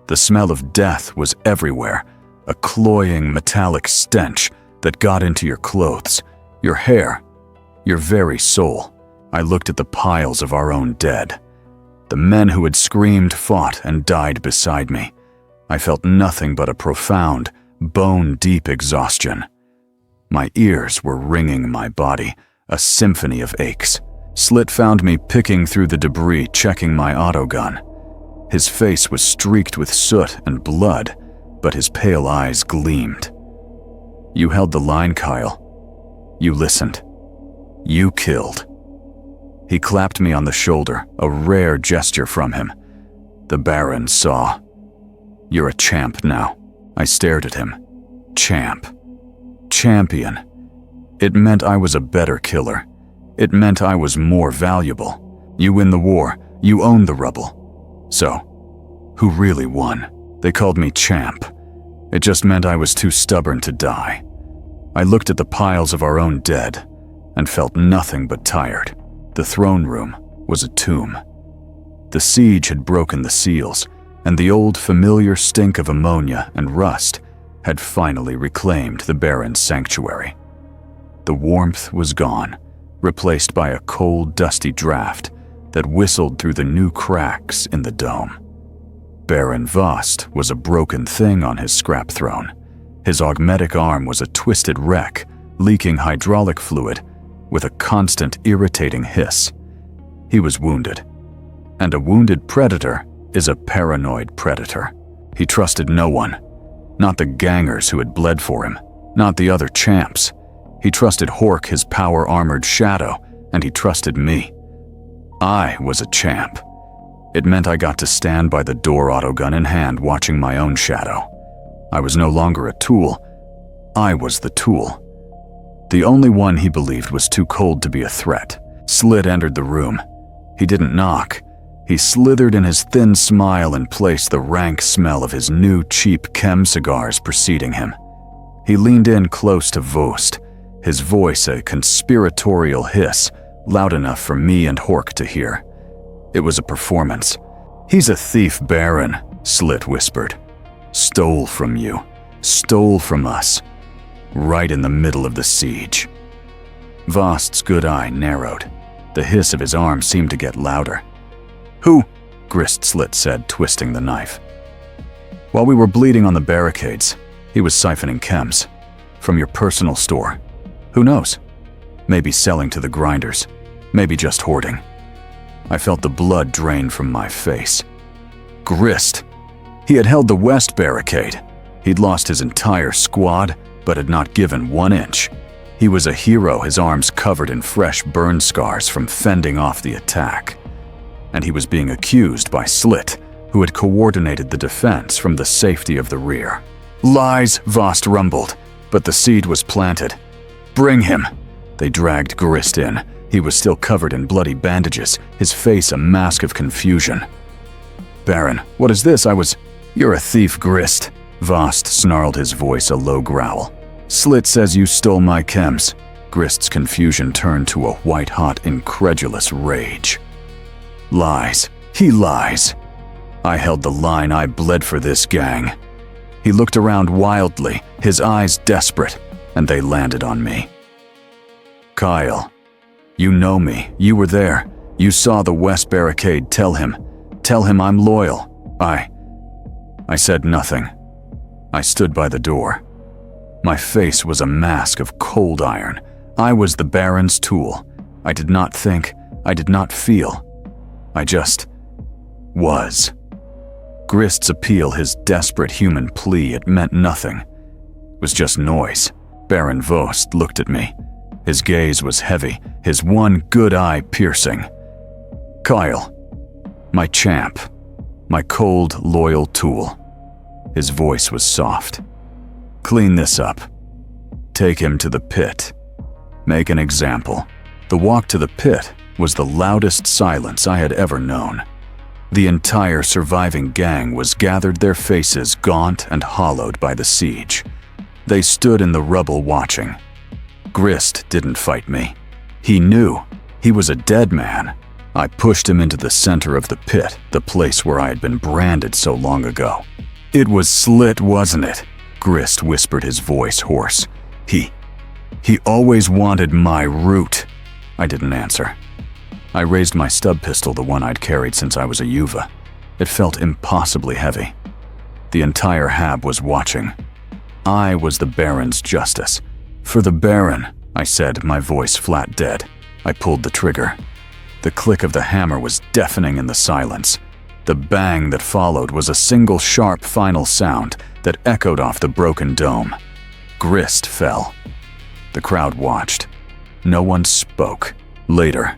The smell of death was everywhere, a cloying metallic stench that got into your clothes, your hair, your very soul. I looked at the piles of our own dead. The men who had screamed, fought, and died beside me. I felt nothing but a profound, bone-deep exhaustion. My ears were ringing my body, a symphony of aches. Slit found me picking through the debris, checking my autogun. His face was streaked with soot and blood, but his pale eyes gleamed. "You held the line, Kyle. You listened. You killed." He clapped me on the shoulder, a rare gesture from him. The Baron saw. "You're a champ now." I stared at him. Champ. Champion. It meant I was a better killer. It meant I was more valuable. You win the war, you own the rubble. So, who really won? They called me champ. It just meant I was too stubborn to die. I looked at the piles of our own dead and felt nothing but tired. The throne room was a tomb. The siege had broken the seals, and the old familiar stink of ammonia and rust had finally reclaimed the Baron's sanctuary. The warmth was gone, replaced by a cold, dusty draft that whistled through the new cracks in the dome. Baron Vost was a broken thing on his scrap throne. His augmetic arm was a twisted wreck, leaking hydraulic fluid with a constant irritating hiss. He was wounded, and a wounded predator is a paranoid predator. He trusted no one, not the gangers who had bled for him, not the other champs. He trusted Hork, his power-armored shadow, and he trusted me. I was a champ. It meant I got to stand by the door, autogun in hand, watching my own shadow. I was no longer a tool. I was the tool. The only one he believed was too cold to be a threat. Slit entered the room. He didn't knock. He slithered in his thin smile and placed the rank smell of his new cheap chem cigars preceding him. He leaned in close to Vost, his voice a conspiratorial hiss, loud enough for me and Hork to hear. It was a performance. "He's a thief, Baron," Slit whispered. "Stole from you. Stole from us. Right in the middle of the siege." Vost's good eye narrowed. The hiss of his arm seemed to get louder. "Who?" Grist Slit said, twisting the knife. "While we were bleeding on the barricades, he was siphoning chems. From your personal store. Who knows? Maybe selling to the grinders. Maybe just hoarding." I felt the blood drain from my face. Grist. He had held the west barricade. He'd lost his entire squad, but had not given 1 inch. He was a hero, his arms covered in fresh burn scars from fending off the attack. And he was being accused by Slit, who had coordinated the defense from the safety of the rear. "Lies," Vost rumbled, but the seed was planted. "Bring him." They dragged Grist in. He was still covered in bloody bandages, his face a mask of confusion. "Baron, what is this? You're a thief, Grist." Vost snarled, his voice a low growl. "Slit says you stole my chems." Grist's confusion turned to a white-hot, incredulous rage. "Lies. He lies. I held the line. I bled for this gang." He looked around wildly, his eyes desperate, and they landed on me. "Kyle, you know me. You were there. You saw the west barricade. Tell him. Tell him I'm loyal." I said nothing. I stood by the door. My face was a mask of cold iron. I was the Baron's tool. I did not think. I did not feel. I just was. Grist's appeal, his desperate human plea, it meant nothing. It was just noise. Baron Vost looked at me. His gaze was heavy, his one good eye piercing. "Kyle, my champ, my cold, loyal tool." His voice was soft. "Clean this up. Take him to the pit. Make an example." The walk to the pit was the loudest silence I had ever known. The entire surviving gang was gathered, their faces gaunt and hollowed by the siege. They stood in the rubble watching. Grist didn't fight me. He knew. He was a dead man. I pushed him into the center of the pit, the place where I had been branded so long ago. "It was Slit, wasn't it?" Grist whispered, his voice hoarse. He always wanted my root." I didn't answer. I raised my stub pistol, the one I'd carried since I was a Yuva. It felt impossibly heavy. The entire Hab was watching. I was the Baron's justice. "For the Baron," I said, my voice flat dead. I pulled the trigger. The click of the hammer was deafening in the silence. The bang that followed was a single sharp final sound that echoed off the broken dome. Grist fell. The crowd watched. No one spoke. Later,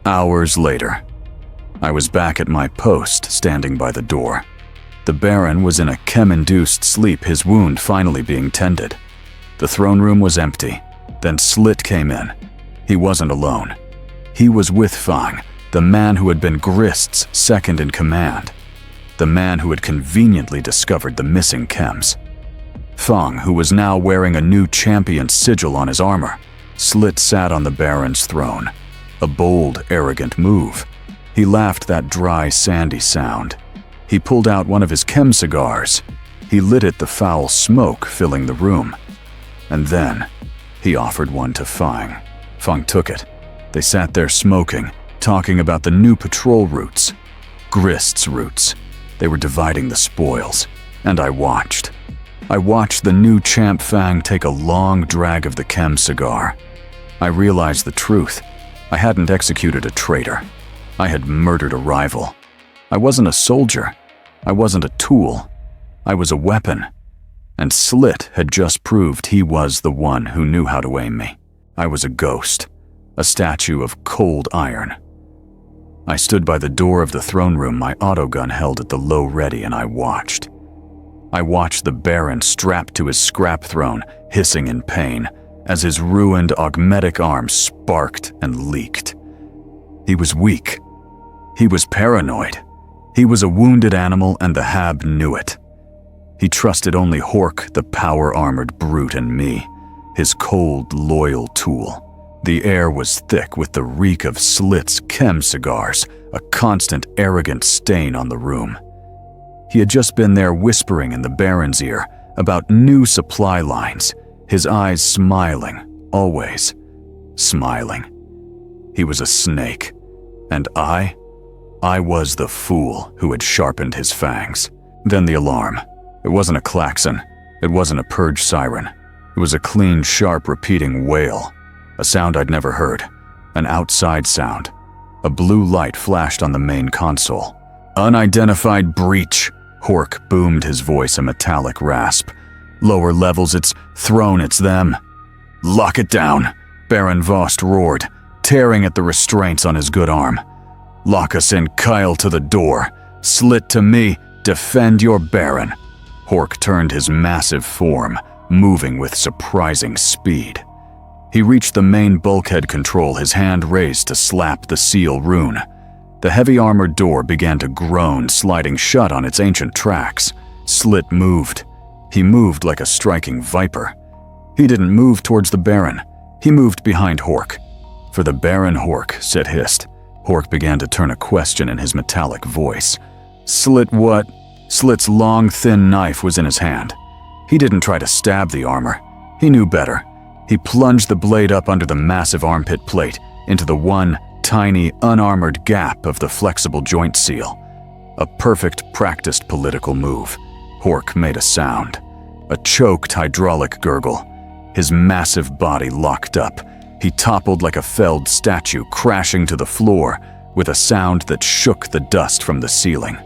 hours later, I was back at my post, standing by the door. The Baron was in a chem-induced sleep, his wound finally being tended. The throne room was empty. Then Slit came in. He wasn't alone. He was with Fang, the man who had been Grist's second in command, the man who had conveniently discovered the missing chems. Fang, who was now wearing a new champion sigil on his armor. Slit sat on the Baron's throne. A bold, arrogant move. He laughed that dry, sandy sound. He pulled out one of his chem cigars. He lit it, the foul smoke filling the room. And then, he offered one to Fang. Fang took it. They sat there smoking, talking about the new patrol routes. Grist's routes. They were dividing the spoils. And I watched. I watched the new champ Fang take a long drag of the chem cigar. I realized the truth. I hadn't executed a traitor. I had murdered a rival. I wasn't a soldier. I wasn't a tool. I was a weapon. And Slit had just proved he was the one who knew how to aim me. I was a ghost, a statue of cold iron. I stood by the door of the throne room, my autogun held at the low ready, and I watched. I watched the Baron strapped to his scrap throne, hissing in pain, as his ruined augmetic arm sparked and leaked. He was weak. He was paranoid. He was a wounded animal, and the Hab knew it. He trusted only Hork, the power-armored brute, and me, his cold, loyal tool. The air was thick with the reek of Slit's chem cigars, a constant, arrogant stain on the room. He had just been there whispering in the Baron's ear about new supply lines, his eyes smiling, always smiling. He was a snake, and I was the fool who had sharpened his fangs. Then the alarm. It wasn't a klaxon. It wasn't a purge siren. It was a clean, sharp, repeating wail. A sound I'd never heard. An outside sound. A blue light flashed on the main console. Unidentified breach. Hork boomed, his voice a metallic rasp. Lower levels, it's throne, it's them. Lock it down, Baron Vost roared, tearing at the restraints on his good arm. Lock us in, Kyle to the door. Slit to me, defend your Baron. Hork turned his massive form, moving with surprising speed. He reached the main bulkhead control, his hand raised to slap the seal rune. The heavy armored door began to groan, sliding shut on its ancient tracks. Slit moved. He moved like a striking viper. He didn't move towards the Baron. He moved behind Hork. For the Baron, Hork, said Hist. Hork began to turn a question in his metallic voice. Slit what? Slit's long, thin knife was in his hand. He didn't try to stab the armor. He knew better. He plunged the blade up under the massive armpit plate, into the one tiny, unarmored gap of the flexible joint seal. A perfect, practiced political move. Hork made a sound. A choked hydraulic gurgle. His massive body locked up. He toppled like a felled statue, crashing to the floor with a sound that shook the dust from the ceiling.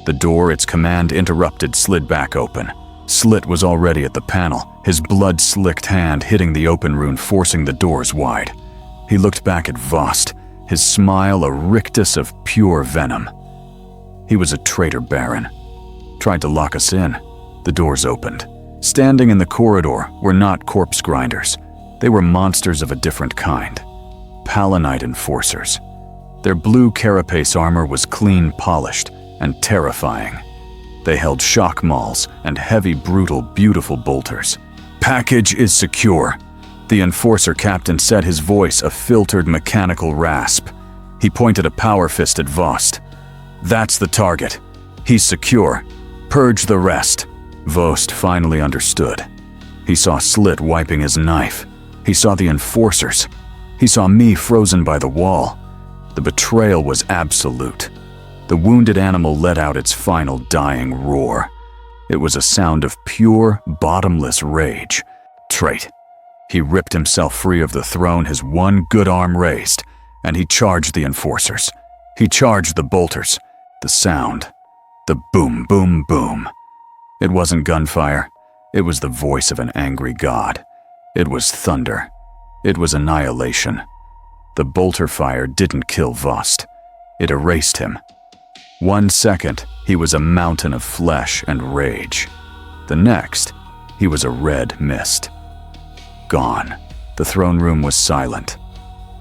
The door its command interrupted slid back open. Slit was already at the panel, his blood-slicked hand hitting the open rune, forcing the doors wide. He looked back at Vost, his smile a rictus of pure venom. He was a traitor Baron. Tried to lock us in. The doors opened. Standing in the corridor were not corpse grinders. They were monsters of a different kind. Palanite enforcers. Their blue carapace armor was clean polished and terrifying. They held shock mauls and heavy, brutal, beautiful bolters. Package is secure. The enforcer captain said, his voice a filtered mechanical rasp. He pointed a power fist at Vost. That's the target. He's secure. Purge the rest. Vost finally understood. He saw Slit wiping his knife. He saw the enforcers. He saw me frozen by the wall. The betrayal was absolute. The wounded animal let out its final dying roar. It was a sound of pure, bottomless rage. Trait. He ripped himself free of the throne, his one good arm raised, and he charged the enforcers. He charged the bolters. The sound. The boom, boom, boom. It wasn't gunfire. It was the voice of an angry god. It was thunder. It was annihilation. The bolter fire didn't kill Vost. It erased him. 1 second, he was a mountain of flesh and rage. The next, he was a red mist. Gone. The throne room was silent.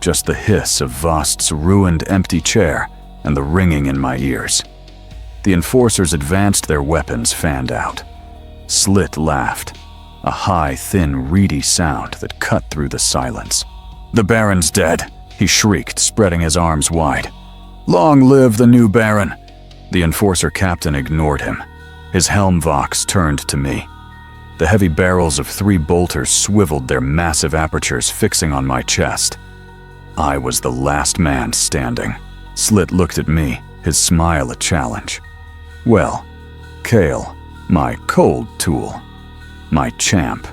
Just the hiss of Vost's ruined empty chair and the ringing in my ears. The enforcers advanced, their weapons fanned out. Slit laughed, a high, thin, reedy sound that cut through the silence. The Baron's dead. he shrieked, spreading his arms wide. "Long live the new Baron!" The enforcer captain ignored him. His helm vox turned to me. The heavy barrels of 3 bolters swiveled their massive apertures, fixing on my chest. I was the last man standing. Slit looked at me, his smile a challenge. Well, Kale, my cold tool, my champ,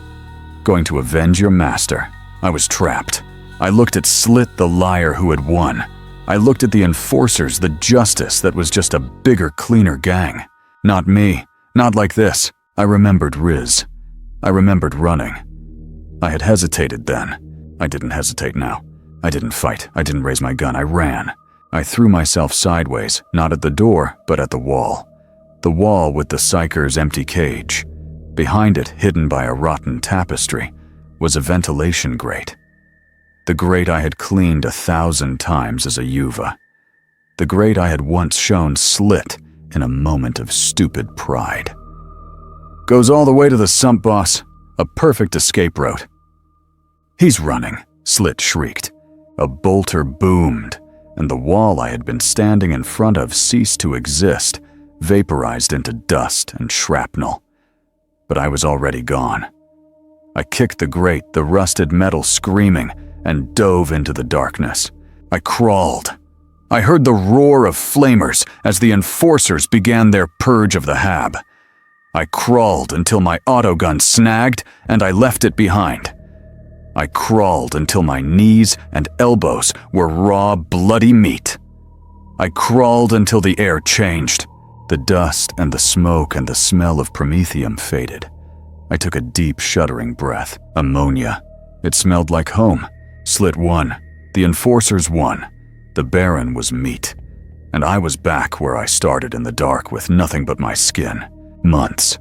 going to avenge your master. I was trapped. I looked at Slit, the liar who had won. I looked at the enforcers, the justice that was just a bigger, cleaner gang. Not me, not like this. I remembered Riz. I remembered running. I had hesitated then. I didn't hesitate now. I didn't fight. I didn't raise my gun. I ran. I threw myself sideways, not at the door, but at the wall. The wall with the psyker's empty cage. Behind it, hidden by a rotten tapestry, was a ventilation grate. The grate I had cleaned 1,000 times as a Yuva. The grate I had once shown Slit in a moment of stupid pride. "Goes all the way to the sump, boss. A perfect escape route." "He's running," Slit shrieked. A bolter boomed, and the wall I had been standing in front of ceased to exist, vaporized into dust and shrapnel. But I was already gone. I kicked the grate, the rusted metal screaming, and dove into the darkness. I crawled. I heard the roar of flamers as the enforcers began their purge of the hab. I crawled until my autogun snagged and I left it behind. I crawled until my knees and elbows were raw, bloody meat. I crawled until the air changed. The dust and the smoke and the smell of promethium faded. I took a deep, shuddering breath. Ammonia. It smelled like home. Slit won. The enforcers won. The Baron was meat. And I was back where I started in the dark with nothing but my skin. Months.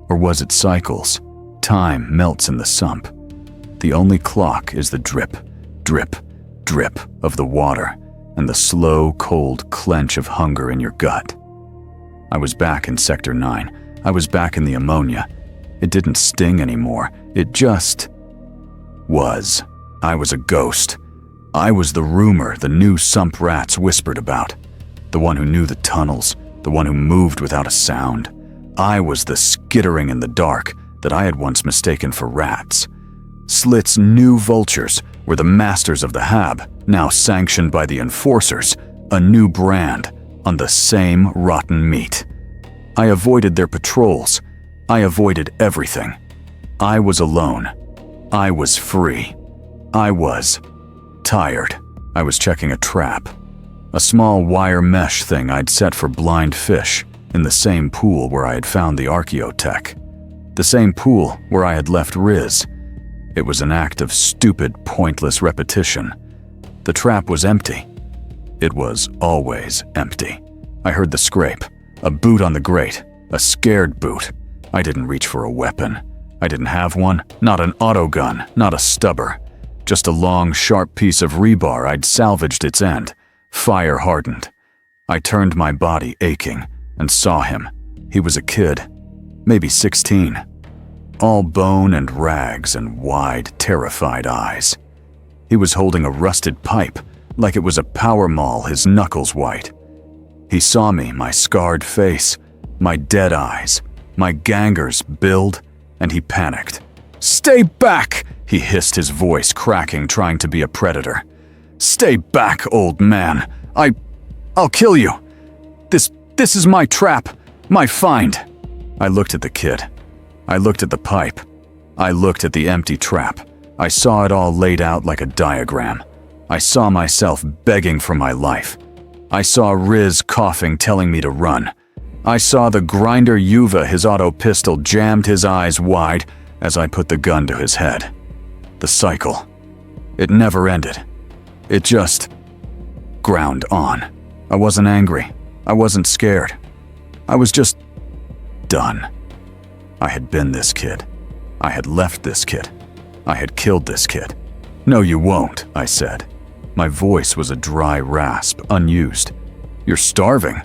Or was it cycles? Time melts in the sump. The only clock is the drip, drip, drip of the water and the slow, cold clench of hunger in your gut. I was back in Sector 9. I was back in the ammonia. It didn't sting anymore. It just was. I was a ghost. I was the rumor the new sump rats whispered about. The one who knew the tunnels. The one who moved without a sound. I was the skittering in the dark that I had once mistaken for rats. Slit's new vultures were the masters of the hab, now sanctioned by the enforcers, a new brand on the same rotten meat. I avoided their patrols. I avoided everything. I was alone. I was free. I was tired. I was checking a trap. A small wire mesh thing I'd set for blind fish in the same pool where I had found the archaeotech. The same pool where I had left Riz. It was an act of stupid, pointless repetition. The trap was empty. It was always empty. I heard the scrape. A boot on the grate. A scared boot. I didn't reach for a weapon. I didn't have one. Not an autogun. Not a stubber. Just a long, sharp piece of rebar I'd salvaged its end. Fire hardened. I turned my body aching and saw him. He was a kid. Maybe 16. All bone and rags and wide, terrified eyes. He was holding a rusted pipe, like it was a power maul, his knuckles white. He saw me, my scarred face, my dead eyes, my gangers build, and he panicked. "Stay back!" he hissed, his voice cracking, trying to be a predator. "Stay back, old man. I'll kill you. This is my trap, my find." I looked at the kid. I looked at the pipe. I looked at the empty trap. I saw it all laid out like a diagram. I saw myself begging for my life. I saw Riz coughing, telling me to run. I saw the grinder Yuva, his auto pistol, jammed his eyes wide as I put the gun to his head. The cycle. It never ended. It just ground on. I wasn't angry. I wasn't scared. I was just done. I had been this kid. I had left this kid. I had killed this kid. "No, you won't," I said. My voice was a dry rasp, unused. "You're starving."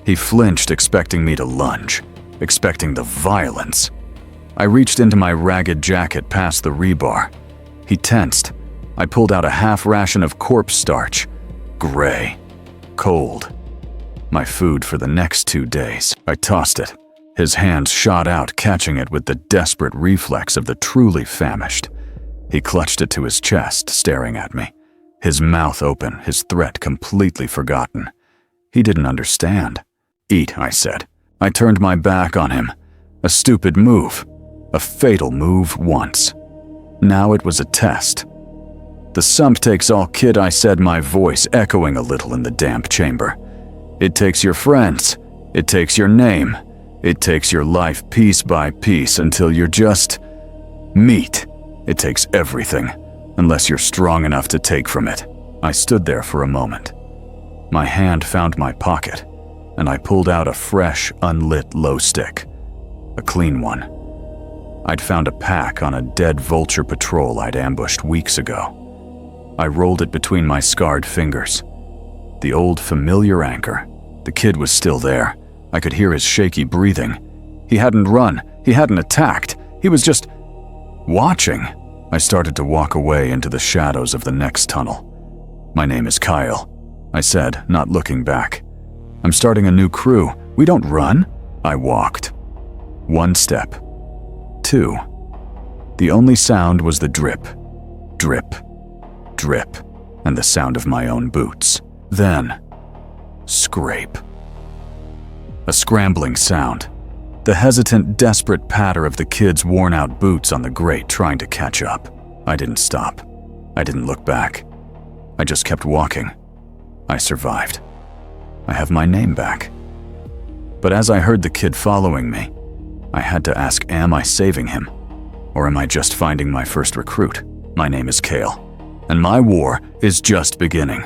He flinched, expecting me to lunge, expecting the violence. I reached into my ragged jacket past the rebar. He tensed. I pulled out a half ration of corpse starch. Gray. Cold. My food for the next 2 days. I tossed it. His hands shot out, catching it with the desperate reflex of the truly famished. He clutched it to his chest, staring at me. His mouth open, his threat completely forgotten. He didn't understand. Eat, I said. I turned my back on him. A stupid move. A fatal move once. Now it was a test. The sump takes all, kid, I said, my voice echoing a little in the damp chamber. It takes your friends. It takes your name. It takes your life piece by piece until you're just meat. It takes everything, unless you're strong enough to take from it. I stood there for a moment. My hand found my pocket, and I pulled out a fresh, unlit low stick. A clean one. I'd found a pack on a dead vulture patrol I'd ambushed weeks ago. I rolled it between my scarred fingers. The old familiar anchor. The kid was still there. I could hear his shaky breathing. He hadn't run. He hadn't attacked. He was just watching. I started to walk away into the shadows of the next tunnel. My name is Kyle, I said, not looking back. I'm starting a new crew. We don't run. I walked. 1 step. 2. The only sound was the drip, drip, drip, and the sound of my own boots. Then, scrape. A scrambling sound. The hesitant, desperate patter of the kid's worn-out boots on the grate trying to catch up. I didn't stop. I didn't look back. I just kept walking. I survived. I have my name back. But as I heard the kid following me, I had to ask, am I saving him? Or am I just finding my first recruit? My name is Kale, and my war is just beginning.